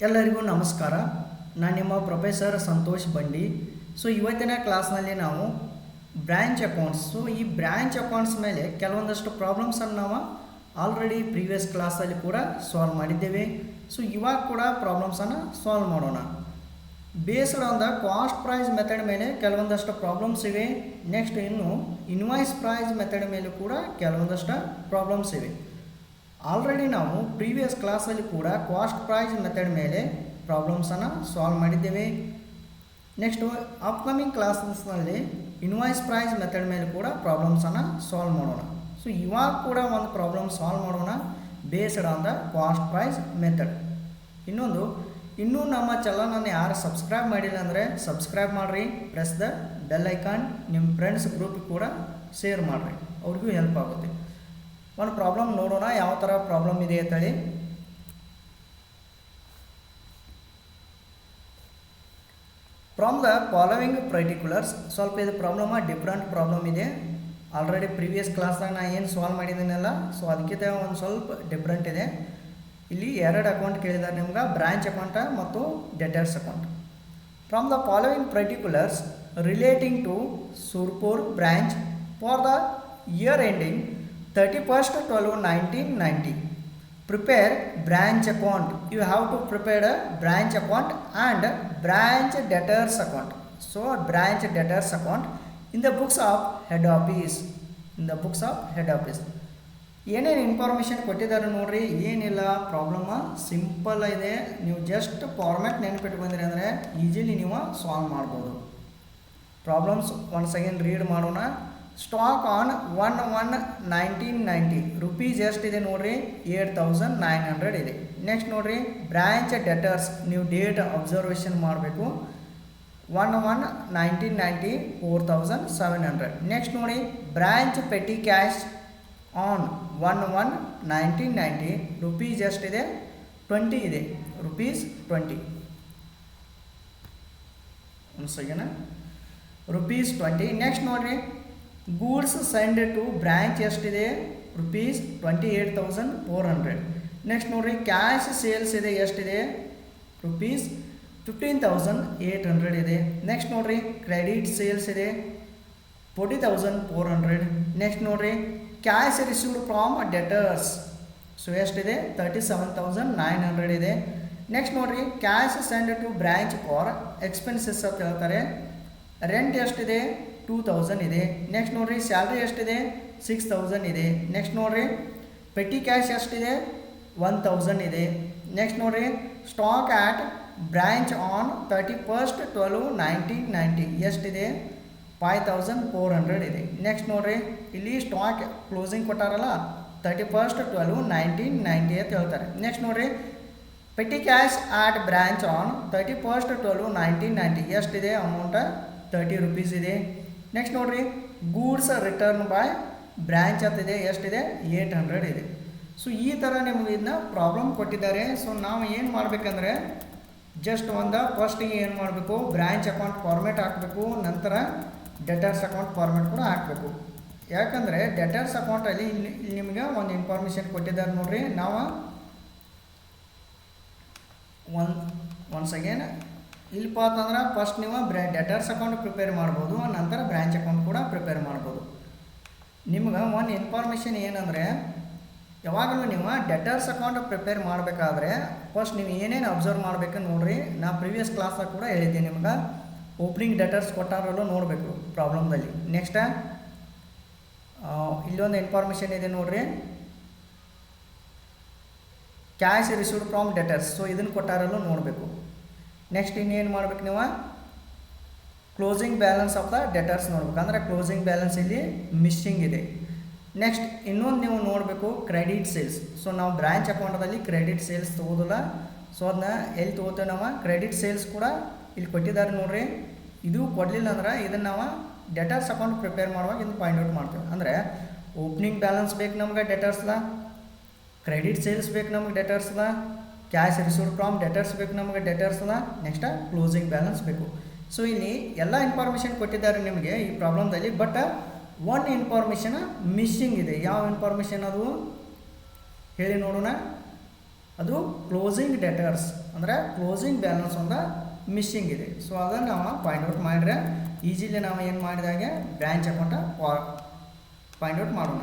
ಎಲ್ಲರಿಗೂ ನಮಸ್ಕಾರ. ನಾನು ನಿಮ್ಮ ಪ್ರೊಫೆಸರ್ ಸಂತೋಷ್ ಬಂಡಿ. ಸೊ ಇವತ್ತಿನ ಕ್ಲಾಸ್ನಲ್ಲಿ ನಾವು ಬ್ರ್ಯಾಂಚ್ ಅಕೌಂಟ್ಸ್, ಈ ಬ್ರ್ಯಾಂಚ್ ಅಕೌಂಟ್ಸ್ ಮೇಲೆ ಕೆಲವೊಂದಷ್ಟು ಪ್ರಾಬ್ಲಮ್ಸನ್ನು ನಾವು ಆಲ್ರೆಡಿ ಪ್ರೀವಿಯಸ್ ಕ್ಲಾಸಲ್ಲಿ ಕೂಡ ಸಾಲ್ವ್ ಮಾಡಿದ್ದೇವೆ. ಸೊ ಇವಾಗ ಕೂಡ ಪ್ರಾಬ್ಲಮ್ಸನ್ನು ಸಾಲ್ವ್ ಮಾಡೋಣ. Based on the cost price method ಮೇಲೆ ಕೆಲವೊಂದಷ್ಟು ಪ್ರಾಬ್ಲಮ್ಸ್ ಇವೆ. ನೆಕ್ಸ್ಟ್ ಇನ್ನು ಇನ್ವಾಯ್ಸ್ ಪ್ರೈಸ್ ಮೆಥಡ್ ಮೇಲೂ ಕೂಡ ಕೆಲವೊಂದಷ್ಟು ಪ್ರಾಬ್ಲಮ್ಸ್ ಇವೆ. ಆಲ್ರೆಡಿ ನಾವು ಪ್ರೀವಿಯಸ್ ಕ್ಲಾಸಲ್ಲಿ ಕೂಡ ಕಾಸ್ಟ್ ಪ್ರೈಸ್ ಮೆಥಡ್ ಮೇಲೆ ಪ್ರಾಬ್ಲಮ್ಸನ್ನು ಸಾಲ್ವ್ ಮಾಡಿದ್ದೇವೆ. ನೆಕ್ಸ್ಟು ಅಪ್ಕಮಿಂಗ್ ಕ್ಲಾಸಸ್ನಲ್ಲಿ ಇನ್ವಾಯ್ಸ್ ಪ್ರೈಸ್ ಮೆಥಡ್ ಮೇಲೆ ಕೂಡ ಪ್ರಾಬ್ಲಮ್ಸನ್ನು ಸಾಲ್ವ್ ಮಾಡೋಣ. ಸೊ ಇವಾಗ ಕೂಡ ಒಂದು ಪ್ರಾಬ್ಲಮ್ ಸಾಲ್ವ್ ಮಾಡೋಣ based on the cost price method. ಇನ್ನೂ ನಮ್ಮ ಚಾನಲನ್ನು ಯಾರು ಸಬ್ಸ್ಕ್ರೈಬ್ ಮಾಡಿಲ್ಲ ಅಂದರೆ ಸಬ್ಸ್ಕ್ರೈಬ್ ಮಾಡಿರಿ, ಪ್ರೆಸ್ ದ ಬೆಲ್ ಐಕಾನ್, ನಿಮ್ಮ ಫ್ರೆಂಡ್ಸ್ ಗ್ರೂಪ್ ಕೂಡ ಶೇರ್ ಮಾಡಿರಿ, ಅವ್ರಿಗೂ ಹೆಲ್ಪ್ ಆಗುತ್ತೆ. ಒಂದು ಪ್ರಾಬ್ಲಮ್ ನೋಡೋಣ ಯಾವ ಥರ ಪ್ರಾಬ್ಲಮ್ ಇದೆ ಅಂತೇಳಿ. ಫ್ರಮ್ ದ ಫಾಲೋವಿಂಗ್ ಪರ್ಟಿಕ್ಯುಲರ್ಸ್, ಸ್ವಲ್ಪ ಇದು ಪ್ರಾಬ್ಲಮ್ ಡಿಫ್ರೆಂಟ್ ಪ್ರಾಬ್ಲಮ್ ಇದೆ. ಆಲ್ರೆಡಿ ಪ್ರೀವಿಯಸ್ ಕ್ಲಾಸ್ದಾಗ ನಾನು ಏನು ಸಾಲ್ವ್ ಮಾಡಿದ್ದೀನಲ್ಲ, ಸೊ ಅದಕ್ಕಿಂತ ಒಂದು ಸ್ವಲ್ಪ ಡಿಫ್ರೆಂಟ್ ಇದೆ. ಇಲ್ಲಿ ಎರಡು ಅಕೌಂಟ್ ಕೇಳಿದ್ದಾರೆ ನಿಮ್ಗೆ, ಬ್ರಾಂಚ್ ಅಕೌಂಟ ಮತ್ತು debtors account. From the following particulars relating to Surpur branch for the year ending 31/12/1990. Prepare branch account. You have to prepare a branch account and branch debtors account. So branch debtors account in the books of head office. ಏನೇನು information ಕೊಟ್ಟಿದ್ದಾರೆ ನೋಡ್ರಿ. ಏನಿಲ್ಲ, problem simple ಇದೆ. ನೀವು just format ನೆನಪಿಟ್ಕೊಂಡ್ರಿ ಅಂದರೆ easily ನೀವು solve ಮಾಡ್ಬೋದು. Problems once again read ಮಾಡೋಣ. ಸ್ಟಾಕ್ ಆನ್ 1/1/1990 ರುಪೀಸ್ ಎಷ್ಟಿದೆ ನೋಡ್ರಿ, 8,900 ಇದೆ. ನೆಕ್ಸ್ಟ್ ನೋಡ್ರಿ, ಬ್ರಾಂಚ್ ಡೆಟರ್ಸ್ ನೀವು ಡೇಟ್ ಅಬ್ಸರ್ವೇಷನ್ ಮಾಡಬೇಕು. 1/1/1990 4,700. ನೆಕ್ಸ್ಟ್ ನೋಡಿ, branch petty cash on 1/1/1990 rupees ಎಷ್ಟಿದೆ, 20 ಇದೆ, ರುಪೀಸ್ 20. ಒಂದ್ಸಲ ರುಪೀಸ್ 20. ನೆಕ್ಸ್ಟ್ ನೋಡ್ರಿ, ಗೂಡ್ಸ್ ಸೆಂಡ್ ಟು ಬ್ರಾಂಚ್ ಎಷ್ಟಿದೆ, ರುಪೀಸ್ 28,400. ನೆಕ್ಸ್ಟ್ ನೋಡ್ರಿ, ಕ್ಯಾಶ್ ಸೇಲ್ಸ್ ಇದೆ ಎಷ್ಟಿದೆ, ರುಪೀಸ್ 15,800 ಇದೆ. ನೆಕ್ಸ್ಟ್ ನೋಡ್ರಿ, ಕ್ರೆಡಿಟ್ ಸೇಲ್ಸ್ ಇದೆ 40,400. ನೆಕ್ಸ್ಟ್ ನೋಡ್ರಿ, cash received from debtors so ಎಷ್ಟಿದೆ, 37,900 ಇದೆ. ನೆಕ್ಸ್ಟ್ ನೋಡ್ರಿ, cash send to branch for expenses ಅಂತ ಹೇಳ್ತಾರೆ. ರೆಂಟ್ ಎಷ್ಟಿದೆ, 2,000 ಇದೆ. ನೆಕ್ಸ್ಟ್ ನೋಡ್ರಿ, ಸ್ಯಾಲ್ರಿ ಎಷ್ಟಿದೆ, 6,000 ಇದೆ. ನೆಕ್ಸ್ಟ್ ನೋಡ್ರಿ, ಪೆಟಿ ಕ್ಯಾಶ್ ಎಷ್ಟಿದೆ, 1,000 ಇದೆ. ನೆಕ್ಸ್ಟ್ ನೋಡ್ರಿ, ಸ್ಟಾಕ್ ಆಟ್ ಬ್ರಾಂಚ್ ಆನ್ 31/12/1990 ಎಷ್ಟಿದೆ, 5,400 ಇದೆ. ನೆಕ್ಸ್ಟ್ ನೋಡ್ರಿ, ಇಲ್ಲಿ ಸ್ಟಾಕ್ ಕ್ಲೋಸಿಂಗ್ ಕೊಟ್ಟಾರಲ್ಲ 31/12/1990 ಅಂತ ಹೇಳ್ತಾರೆ. ನೆಕ್ಸ್ಟ್ ನೋಡ್ರಿ, petty cash at branch on 31/12/1990 ಎಷ್ಟಿದೆ, ಅಮೌಂಟ 30 ರುಪೀಸ್ ಇದೆ. ನೆಕ್ಸ್ಟ್ ನೋಡ್ರಿ, ಗೂಡ್ಸ್ ರಿಟರ್ನ್ ಬೈ ಬ್ರಾಂಚ್ ಅಂತಿದೆ, ಎಷ್ಟಿದೆ, 800 ಇದೆ. ಸೊ ಈ ಥರ ನಿಮಗೆ ಇದನ್ನ ಪ್ರಾಬ್ಲಮ್ ಕೊಟ್ಟಿದ್ದಾರೆ. ಸೊ ನಾವು ಏನು ಮಾಡಬೇಕಂದ್ರೆ ಜಸ್ಟ್ ಫಸ್ಟಿಗೆ ಏನು ಮಾಡಬೇಕು, ಬ್ರಾಂಚ್ ಅಕೌಂಟ್ ಫಾರ್ಮೇಟ್ ಹಾಕಬೇಕು, ನಂತರ ಡೆಟರ್ಸ್ ಅಕೌಂಟ್ ಫಾರ್ಮೇಟ್ ಕೂಡ ಹಾಕಬೇಕು. ಯಾಕಂದರೆ ಡೆಟರ್ಸ್ ಅಕೌಂಟಲ್ಲಿ ಇಲ್ಲಿ ನಿಮಗೆ ಒಂದು ಇನ್ಫಾರ್ಮೇಷನ್ ಕೊಟ್ಟಿದ್ದಾರೆ ನೋಡ್ರಿ. ನಾವು ಒನ್ಸ್ ಅಗೇನ್ ಇಲ್ಪ ಅಂತಂದ್ರೆ ಫಸ್ಟ್ ನೀವು ಡೆಟರ್ಸ್ ಅಕೌಂಟ್ ಪ್ರಿಪೇರ್ ಮಾಡ್ಬೋದು, ನಂತರ ಬ್ರಾಂಚ್ ಅಕೌಂಟ್ ಕೂಡ ಪ್ರಿಪೇರ್ ಮಾಡ್ಬೋದು. ನಿಮ್ಗೆ ಒಂದು ಇನ್ಫಾರ್ಮೇಷನ್ ಏನಂದರೆ, ಯಾವಾಗಲೂ ನೀವು ಡೆಟರ್ಸ್ ಅಕೌಂಟ್ ಪ್ರಿಪೇರ್ ಮಾಡಬೇಕಾದ್ರೆ ಫಸ್ಟ್ ನೀವು ಏನೇನು ಅಬ್ಸರ್ವ್ ಮಾಡಬೇಕು ನೋಡಿರಿ. ನಾ ಪ್ರೀವಿಯಸ್ ಕ್ಲಾಸಾಗ ಕೂಡ ಹೇಳಿದ್ದೆ ನಿಮ್ಗೆ, ಓಪನಿಂಗ್ ಡೆಟರ್ಸ್ ಕೊಟ್ಟಾರಲ್ಲೂ ನೋಡಬೇಕು ಪ್ರಾಬ್ಲಮ್ದಲ್ಲಿ. ನೆಕ್ಸ್ಟ್ ಇಲ್ಲೊಂದು ಇನ್ಫಾರ್ಮೇಷನ್ ಇದೆ ನೋಡಿರಿ, cash received from debtors, so ಇದನ್ನು ಕೊಟ್ಟಾರಲ್ಲೂ ನೋಡಬೇಕು. ನೆಕ್ಸ್ಟ್ ಇನ್ನೇನು ಮಾಡ್ಬೇಕು, ನೀವು closing balance of the debtors ನೋಡ್ಬೇಕು. ಅಂದರೆ ಕ್ಲೋಸಿಂಗ್ ಬ್ಯಾಲೆನ್ಸ್ ಇಲ್ಲಿ ಮಿಸ್ಸಿಂಗ್ ಇದೆ. ನೆಕ್ಸ್ಟ್ ಇನ್ನೊಂದು ನೀವು ನೋಡಬೇಕು, ಕ್ರೆಡಿಟ್ ಸೇಲ್ಸ್. ಸೊ ನಾವು ಬ್ರಾಂಚ್ ಅಕೌಂಟದಲ್ಲಿ ಕ್ರೆಡಿಟ್ ಸೇಲ್ಸ್ ತೊಗೋದಿಲ್ಲ. ಸೊ ಅದನ್ನ ಎಲ್ಲಿ ತೊಗೋತೇವೆ ನಾವು, ಕ್ರೆಡಿಟ್ ಸೇಲ್ಸ್ ಕೂಡ ಇಲ್ಲಿ ಕೊಟ್ಟಿದ್ದಾರೆ ನೋಡ್ರಿ. ಇದು ಕೊಡಲಿಲ್ಲ ಅಂದ್ರೆ ಇದನ್ನು ನಾವು ಡೆಟರ್ಸ್ ಅಕೌಂಟ್ ಪ್ರಿಪೇರ್ ಮಾಡುವಾಗ ಇದನ್ನು ಪಾಯಿಂಟ್ ಔಟ್ ಮಾಡ್ತೇವೆ. ಅಂದರೆ ಓಪನಿಂಗ್ ಬ್ಯಾಲೆನ್ಸ್ ಬೇಕು ನಮ್ಗೆ ಡೆಟರ್ಸ್ದ, ಕ್ರೆಡಿಟ್ ಸೇಲ್ಸ್ ಬೇಕು ನಮ್ಗೆ ಡೆಟರ್ಸ್ದ, ಕ್ಯಾಶ್ ರಿಸೀವ್ಡ್ ಫ್ರಾಮ್ ಡೆಟರ್ಸ್ ಬೇಕು ನಮಗೆ ಡೆಟರ್ಸ್ದ, ನೆಕ್ಸ್ಟ್ ಕ್ಲೋಸಿಂಗ್ ಬ್ಯಾಲೆನ್ಸ್ ಬೇಕು. ಸೊ ಇಲ್ಲಿ ಎಲ್ಲ ಇನ್ಫಾರ್ಮೇಷನ್ ಕೊಟ್ಟಿದ್ದಾರೆ ನಿಮಗೆ ಈ ಪ್ರಾಬ್ಲಮ್ದಲ್ಲಿ. ಬಟ್ ಒನ್ ಇನ್ಫಾರ್ಮೇಷನ್ ಮಿಸ್ಸಿಂಗ್ ಇದೆ. ಯಾವ ಇನ್ಫಾರ್ಮೇಷನ್ ಅದು ಹೇಳಿ ನೋಡೋಣ. ಅದು ಕ್ಲೋಸಿಂಗ್ ಡೆಟರ್ಸ್ ಅಂದರೆ ಕ್ಲೋಸಿಂಗ್ ಬ್ಯಾಲೆನ್ಸ್ ಒಂದು ಮಿಸ್ಸಿಂಗ್ ಇದೆ. ಸೊ ಅದನ್ನು ನಾವು ಪಾಯಿಂಟ್ ಔಟ್ ಮಾಡಿದ್ರೆ ಈಜಿಲಿ ನಾವು ಏನು ಮಾಡಿದಾಗೆ ಬ್ರ್ಯಾಂಚ್ ಅಕೌಂಟ ಪಾಯಿಂಟ್ ಔಟ್ ಮಾಡೋಣ.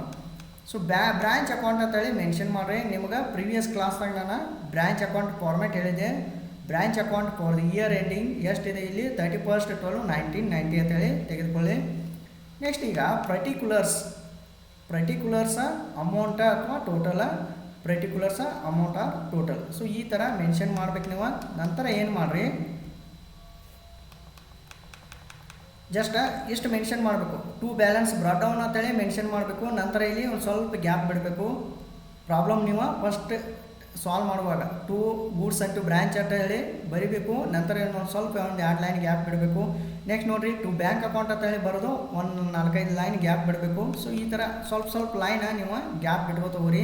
ಸೊ ಬ್ರ್ಯಾಂಚ್ ಅಕೌಂಟ್ ಅಂತೇಳಿ ಮೆನ್ಷನ್ ಮಾಡಿರಿ. ನಿಮ್ಗೆ ಪ್ರೀವಿಯಸ್ ಕ್ಲಾಸ್ನಾಗ ನಾನು ಬ್ರ್ಯಾಂಚ್ ಅಕೌಂಟ್ ಫಾರ್ಮ್ಯಾಟ್ ಹೇಳಿದೆ. Branch account for the year ending ಎಷ್ಟಿದೆ ಇಲ್ಲಿ 31/12/1990 ಅಂತೇಳಿ ತೆಗೆದುಕೊಳ್ಳಿ. ನೆಕ್ಸ್ಟ್ ಈಗ ಪರ್ಟಿಕ್ಯುಲರ್ಸ ಅಮೌಂಟ ಅಥವಾ ಟೋಟಲ ಪರ್ಟಿಕ್ಯುಲರ್ಸ ಅಮೌಂಟ ಟೋಟಲ್. ಸೊ ಈ ಥರ ಮೆನ್ಷನ್ ಮಾಡ್ಬೇಕು ನೀವು. ನಂತರ ಏನು ಮಾಡಿರಿ, ಜಸ್ಟ್ ಇಷ್ಟು ಮೆನ್ಷನ್ ಮಾಡಬೇಕು. ಟು ಬ್ಯಾಲೆನ್ಸ್ ಬ್ರಾಟ್ ಡೌನ್ ಅಂತೇಳಿ ಮೆನ್ಷನ್ ಮಾಡಬೇಕು. ನಂತರ ಇಲ್ಲಿ ಒಂದು ಸ್ವಲ್ಪ ಗ್ಯಾಪ್ ಬಿಡಬೇಕು. ಪ್ರಾಬ್ಲಮ್ ನೀವು ಫಸ್ಟ್ ಸಾಲ್ವ್ ಮಾಡುವಾಗ to goods and to branch ಅಂತ ಹೇಳಿ ಬರೀಬೇಕು. ನಂತರ ಒಂದು ಸ್ವಲ್ಪ ಒಂದು 2 ಲೈನ್ ಗ್ಯಾಪ್ ಬಿಡಬೇಕು. ನೆಕ್ಸ್ಟ್ ನೋಡಿರಿ, ಟು ಬ್ಯಾಂಕ್ ಅಕೌಂಟ್ ಅಂತ ಹೇಳಿ ಬರೋದು ಒಂದು 4-5 ಲೈನ್ ಗ್ಯಾಪ್ ಬಿಡಬೇಕು. ಸೊ ಈ ಥರ ಸ್ವಲ್ಪ ಲೈನ ನೀವು ಗ್ಯಾಪ್ ಬಿಟ್ಕೋ ತಗೋರಿ.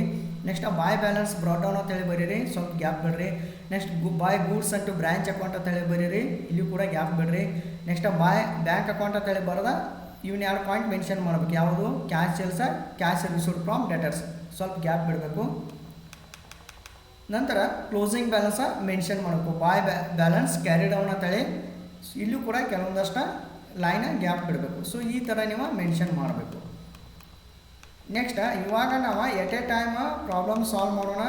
Next by balance brought down ಅಂತೇಳಿ ಬರೀರಿ, ಸ್ವಲ್ಪ ಗ್ಯಾಪ್ ಬಿಡ್ರಿ. Next by goods and to branch account ಅಂತೇಳಿ ಬರೀರಿ, ಇಲ್ಲಿ ಕೂಡ ಗ್ಯಾಪ್ ಬಿಡ್ರಿ. ನೆಕ್ಸ್ಟ್ ಬಾಯ್ ಬ್ಯಾಂಕ್ ಅಕೌಂಟ್ ಅಂತೇಳಿ ಬರೋದ ಇವನ್ನ 2 ಪಾಯಿಂಟ್ ಮೆನ್ಷನ್ ಮಾಡಬೇಕು. ಯಾವುದು cash ಸೇಲ್ಸ, cash received from debtors, ಸ್ವಲ್ಪ ಗ್ಯಾಪ್ ಬಿಡಬೇಕು. ನಂತರ ಕ್ಲೋಸಿಂಗ್ ಬ್ಯಾಲೆನ್ಸ ಮೆನ್ಷನ್ ಮಾಡಬೇಕು. ಬಾಯ್ ಬ್ಯಾಲೆನ್ಸ್ ಕ್ಯಾರಿ ಡೌನ್ ಅಂತೇಳಿ ಇಲ್ಲೂ ಕೂಡ ಕೆಲವೊಂದಷ್ಟು ಲೈನ ಗ್ಯಾಪ್ ಬಿಡಬೇಕು. ಸೊ ಈ ಥರ ನೀವು ಮೆನ್ಷನ್ ಮಾಡಬೇಕು. ನೆಕ್ಸ್ಟ್ ಇವಾಗ ನಾವು ಎಟ್ ಎ ಟೈಮ್ ಪ್ರಾಬ್ಲಮ್ ಸಾಲ್ವ್ ಮಾಡೋಣ.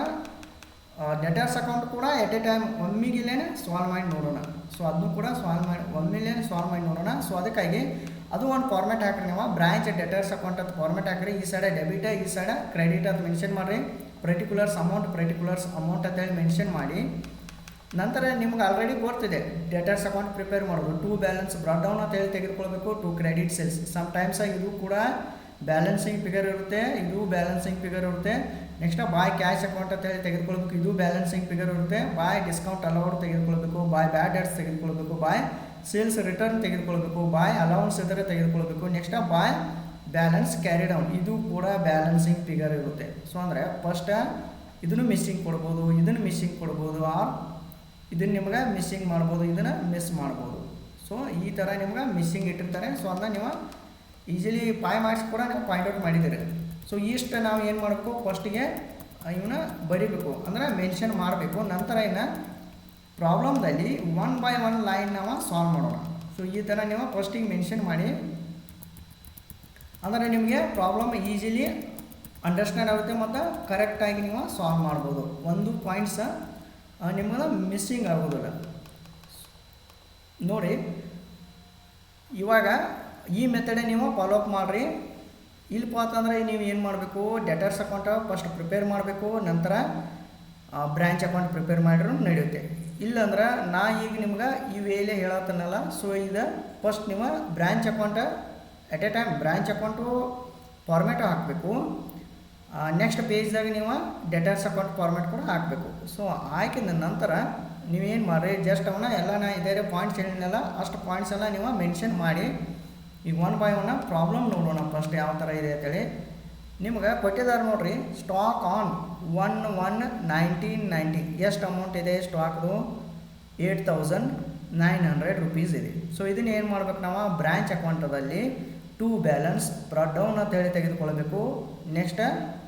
ಡೆಟರ್ಸ್ ಅಕೌಂಟ್ ಕೂಡ ಎಟ್ ಎ ಟೈಮ್ ಒಮ್ಮಿಗಿಲ್ಲೇನೆ ಸಾಲ್ವ್ ಮಾಡಿ ನೋಡೋಣ. ಸೊ ಅದನ್ನು ಕೂಡ ಒಮ್ಮಿಲೇನೆ ಸಾಲ್ವ್ ಮಾಡಿ ನೋಡೋಣ. ಸೊ ಅದಕ್ಕಾಗಿ ಅದು ಒಂದು ಫಾರ್ಮೆಟ್ ಹಾಕ್ರಿ. ನೀವು ಬ್ರಾಂಚ್ ಡೆಟರ್ಸ್ ಅಕೌಂಟ್ ಅಂತ ಫಾರ್ಮೆಟ್ ಹಾಕ್ರಿ. ಈ ಸೈಡ ಡೆಬಿಟ್, ಈ ಸೈಡ ಕ್ರೆಡಿಟ್ ಅಂತ ಮೆನ್ಷನ್ ಮಾಡಿರಿ. ಪರ್ಟಿಕ್ಯುಲರ್ಸ್ ಅಮೌಂಟ್ ಅಂತೇಳಿ ಮೆನ್ಷನ್ ಮಾಡಿ. ನಂತರ ನಿಮ್ಗೆ ಆಲ್ರೆಡಿ ಗೊತ್ತಿದೆ ಡೆಟರ್ಸ್ ಅಕೌಂಟ್ ಪ್ರಿಪೇರ್ ಮಾಡೋದು. ಟು ಬ್ಯಾಲೆನ್ಸ್ ಬ್ರಾಟ್ ಡೌನ್ ಅಂತೇಳಿ ತೆಗೆದುಕೊಳ್ಬೇಕು. ಟು ಕ್ರೆಡಿಟ್ ಸೇಲ್ಸ್, ಸಮ್ಟೈಮ್ಸ್ ಇದು ಕೂಡ ಬ್ಯಾಲೆನ್ಸಿಂಗ್ ಫಿಗರ್ ಇರುತ್ತೆ, ಇದು ಬ್ಯಾಲೆನ್ಸಿಂಗ್ ಫಿಗರ್ ಇರುತ್ತೆ. ನೆಕ್ಸ್ಟ್ ಬಾಯ್ ಕ್ಯಾಶ್ ಅಕೌಂಟ್ ಅಂತೇಳಿ ತೆಗೆದುಕೊಳ್ಬೇಕು, ಇದು ಬ್ಯಾಲೆನ್ಸಿಂಗ್ ಫಿಗರ್ ಇರುತ್ತೆ. ಬಾಯ್ ಡಿಸ್ಕೌಂಟ್ ಅಲೌಡ್ ತೆಗೆದುಕೊಳ್ಬೇಕು, ಬಾಯ್ ಬ್ಯಾಡ್ ಡೆಟ್ಸ್ ತೆಗೆದುಕೊಳ್ಬೇಕು, ಬಾಯ್ ಸೇಲ್ಸ್ ರಿಟರ್ನ್ ತೆಗೆದುಕೊಳ್ಬೇಕು, ಬಾಯ್ ಅಲೌನ್ಸ್ ಇದ್ದರೆ ತೆಗೆದುಕೊಳ್ಬೇಕು. Next by balance carry down, ಇದು ಕೂಡ ಬ್ಯಾಲೆನ್ಸಿಂಗ್ ಫಿಗರ್ ಇರುತ್ತೆ. ಸೊ ಅಂದರೆ ಫಸ್ಟ್ ಇದನ್ನು ಮಿಸ್ಸಿಂಗ್ ಕೊಡ್ಬೋದು, ಇದನ್ನು ಮಿಸ್ಸಿಂಗ್ ಕೊಡ್ಬೋದು, ಆರ್ ಇದನ್ನು ನಿಮ್ಗೆ ಮಿಸ್ಸಿಂಗ್ ಮಾಡ್ಬೋದು, ಇದನ್ನು ಮಿಸ್ ಮಾಡ್ಬೋದು. ಸೊ ಈ ಥರ ನಿಮ್ಗೆ ಮಿಸ್ಸಿಂಗ್ ಇಟ್ಟಿರ್ತಾರೆ. ಸೊ ಅದನ್ನ ನೀವು ಈಸಿಲಿ 5 ಮಾರ್ಕ್ಸ್ ಕೂಡ ನೀವು ಪಾಯಿಂಟ್ ಔಟ್ ಮಾಡಿದ್ದೀರಿ. ಸೊ ಇಷ್ಟು ನಾವು ಏನು ಮಾಡಬೇಕು, ಫಸ್ಟಿಗೆ ಇವನ್ನ ಬರೀಬೇಕು, ಅಂದರೆ ಮೆನ್ಷನ್ ಮಾಡಬೇಕು. ನಂತರ ಇನ್ನು ಪ್ರಾಬ್ಲಮ್ದಲ್ಲಿ 1 by 1 ಲೈನ್ ನಾವು ಸಾಲ್ವ್ ಮಾಡೋಣ. ಸೊ ಈ ಥರ ನೀವು ಫಸ್ಟಿಗೆ ಮೆನ್ಷನ್ ಮಾಡಿ, ಅಂದರೆ ನಿಮಗೆ ಪ್ರಾಬ್ಲಮ್ ಈಸಿಲಿ ಅಂಡರ್ಸ್ಟ್ಯಾಂಡ್ ಆಗುತ್ತೆ ಮತ್ತು ಕರೆಕ್ಟಾಗಿ ನೀವು ಸಾಲ್ವ್ ಮಾಡ್ಬೋದು. ಒಂದು ಪಾಯಿಂಟ್ಸ ನಿಮಗೆ ಮಿಸ್ಸಿಂಗ್ ಆಗೋದಿಲ್ಲ. ನೋಡಿ ಇವಾಗ ಈ ಮೆಥಡೇ ನೀವು ಫಾಲೋ ಅಪ್ ಮಾಡಿರಿ. ಇಲ್ಲಪ್ಪ ಅಂತಂದರೆ ನೀವು ಏನು ಮಾಡಬೇಕು, ಡೆಟರ್ಸ್ ಅಕೌಂಟ್ ಫಸ್ಟ್ ಪ್ರಿಪೇರ್ ಮಾಡಬೇಕು, ನಂತರ ಬ್ರ್ಯಾಂಚ್ ಅಕೌಂಟ್ ಪ್ರಿಪೇರ್ ಮಾಡಿದ್ರು ನಡೆಯುತ್ತೆ. ಇಲ್ಲಾಂದ್ರೆ ನಾ ಈಗ ನಿಮ್ಗೆ ಈ ವೇಲೇ ಹೇಳತ್ತನಲ್ಲ. ಸೊ ಇದು ಫಸ್ಟ್ ನೀವು branch account at a time branch account format ಹಾಕಬೇಕು. ನೆಕ್ಸ್ಟ್ ಪೇಜ್ದಾಗ ನೀವು ಡೆಟರ್ಸ್ ಅಕೌಂಟ್ ಫಾರ್ಮ್ಯಾಟ್ ಕೂಡ ಹಾಕಬೇಕು. ಸೊ ಹಾಕಿದ ನಂತರ ನೀವೇನು ಮಾಡಿರಿ, ಜಸ್ಟ್ ಅವನ್ನ ಎಲ್ಲ ನಾ ಇದೇ ಪಾಯಿಂಟ್ಸ್ ಹೇಳಿದ್ನಲ್ಲ ಅಷ್ಟು ಪಾಯಿಂಟ್ಸ್ ಎಲ್ಲ ನೀವು ಮೆನ್ಷನ್ ಮಾಡಿ. ಈಗ 1 by 1 ಪ್ರಾಬ್ಲಮ್ ನೋಡೋಣ ಫಸ್ಟ್ ಯಾವ ಥರ ಇದೆ ಅಂತೇಳಿ. ನಿಮ್ಗೆ ಕೊಟ್ಟಿದ್ದಾರೆ ನೋಡಿರಿ, ಸ್ಟಾಕ್ ಆನ್ 1/1/1990 ಎಷ್ಟು ಅಮೌಂಟ್ ಇದೆ ಸ್ಟಾಕ್ದು, 8,900 rupees ಇದೆ. ಸೊ ಇದನ್ನು ಏನು ಮಾಡ್ಬೇಕು, ನಾವು ಬ್ರ್ಯಾಂಚ್ ಅಕೌಂಟದಲ್ಲಿ ಟು ಬ್ಯಾಲೆನ್ಸ್ ಬ್ರಾಟ್ ಡೌನ್ ಅಂತೇಳಿ ತೆಗೆದುಕೊಳ್ಬೇಕು. ನೆಕ್ಸ್ಟ್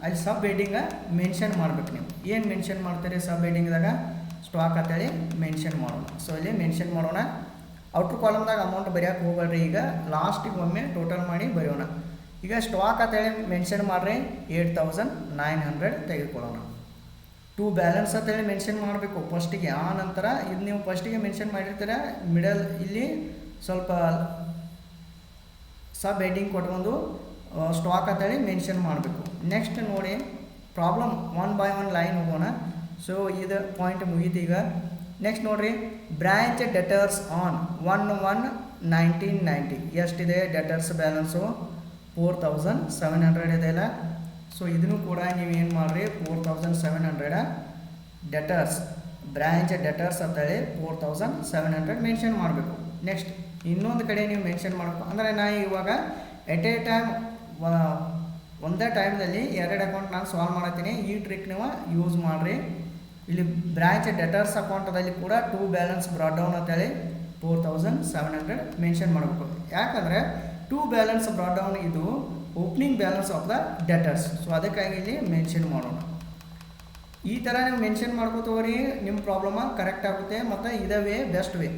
ಅಲ್ಲಿ ಸಬ್ ಹೆಡ್ಡಿಂಗ ಮೆನ್ಷನ್ ಮಾಡ್ಬೇಕು. ನೀವು ಏನು ಮೆನ್ಷನ್ ಮಾಡ್ತೀರಿ ಸಬ್ ಹೆಡ್ಡಿಂಗ್ದಾಗ, ಸ್ಟಾಕ್ ಅಂತೇಳಿ ಮೆನ್ಷನ್ ಮಾಡೋಣ. ಸೊ ಇಲ್ಲಿ ಮೆನ್ಷನ್ ಮಾಡೋಣ. ಔಟ್ರ್ ಕಾಲಮ್ದಾಗ ಅಮೌಂಟ್ ಬರೆಯೋಕೆ ಹೋಗಲ್ರಿ. ಈಗ ಲಾಸ್ಟಿಗೆ ಒಮ್ಮೆ ಟೋಟಲ್ ಮಾಡಿ ಬರೆಯೋಣ. ಈಗ ಸ್ಟಾಕ್ ಅಂತೇಳಿ ಮೆನ್ಷನ್ ಮಾಡಿರಿ, 8,900 ತೆಗೆದುಕೊಳ್ಳೋಣ. ಟು ಬ್ಯಾಲೆನ್ಸ್ ಅಂತೇಳಿ ಮೆನ್ಷನ್ ಮಾಡಬೇಕು ಫಸ್ಟಿಗೆ. ಆ ನಂತರ ಇದು ನೀವು ಫಸ್ಟಿಗೆ ಮೆನ್ಷನ್ ಮಾಡಿರ್ತೀರ, ಮಿಡಲ್ ಇಲ್ಲಿ ಸ್ವಲ್ಪ ಸಬ್ ಹೆಡ್ಡಿಂಗ್ ಕೊಟ್ಕೊಂಡು ಸ್ಟಾಕ್ ಅಂತೇಳಿ ಮೆನ್ಷನ್ ಮಾಡಬೇಕು. ನೆಕ್ಸ್ಟ್ ನೋಡಿ ಪ್ರಾಬ್ಲಮ್ 1 by 1 ಲೈನ್ ಹೋಗೋಣ. ಸೊ ಇದು ಪಾಯಿಂಟ್ ಮುಗೀತು. ಈಗ ನೆಕ್ಸ್ಟ್ ನೋಡಿರಿ, ಬ್ರ್ಯಾಂಚ್ ಡೆಟರ್ಸ್ ಆನ್ 1/1/1990 ಎಷ್ಟಿದೆ ಡೆಟರ್ಸ್ ಬ್ಯಾಲೆನ್ಸು, 4,700 ಇದೆಯಲ್ಲ. ಸೊ ಇದನ್ನು ಕೂಡ ನೀವು ಏನು ಮಾಡಿರಿ, 4,700 ಡೆಟರ್ಸ್ ಬ್ರ್ಯಾಂಚ್ ಡೆಟರ್ಸ್ ಅಂತೇಳಿ 4,700 ಮೆನ್ಷನ್ ಮಾಡಬೇಕು. ನೆಕ್ಸ್ಟ್ ಇನ್ನೊಂದು ಕಡೆ ನೀವು ಮೆನ್ಷನ್ ಮಾಡಬೇಕು. ಅಂದರೆ ನಾ ಇವಾಗ ಎಟ್ ಎ ಟೈಮ್ ಒಂದೇ ಟೈಮ್ದಲ್ಲಿ 2 ಅಕೌಂಟ್ ನಾನು ಸಾಲ್ವ್ ಮಾಡತ್ತೀನಿ. ಈ ಟ್ರಿಕ್ ನೀವು ಯೂಸ್ ಮಾಡಿರಿ. ಇಲ್ಲಿ ಬ್ರ್ಯಾಂಚ್ ಡೆಟರ್ಸ್ ಅಕೌಂಟದಲ್ಲಿ ಕೂಡ ಟು ಬ್ಯಾಲೆನ್ಸ್ ಬ್ರಾಟ್ ಡೌನ್ ಅಂತೇಳಿ 4,700 ಮೆನ್ಷನ್ ಮಾಡಬೇಕು. ಯಾಕಂದರೆ ಟು ಬ್ಯಾಲೆನ್ಸ್ ಬ್ರಾಟ್ ಡೌನ್ ಇದು opening balance of the debtors. So ಅದಕ್ಕಾಗಿ ಇಲ್ಲಿ ಮೆನ್ಷನ್ ಮಾಡೋಣ. ಈ ಥರ ನೀವು ಮೆನ್ಷನ್ ಮಾಡ್ಕೋತವ್ರಿ, ನಿಮ್ಮ ಪ್ರಾಬ್ಲಮ ಕರೆಕ್ಟ್ ಆಗುತ್ತೆ ಮತ್ತು ಇದೇ ವೇ ಬೆಸ್ಟ್ ವೇ.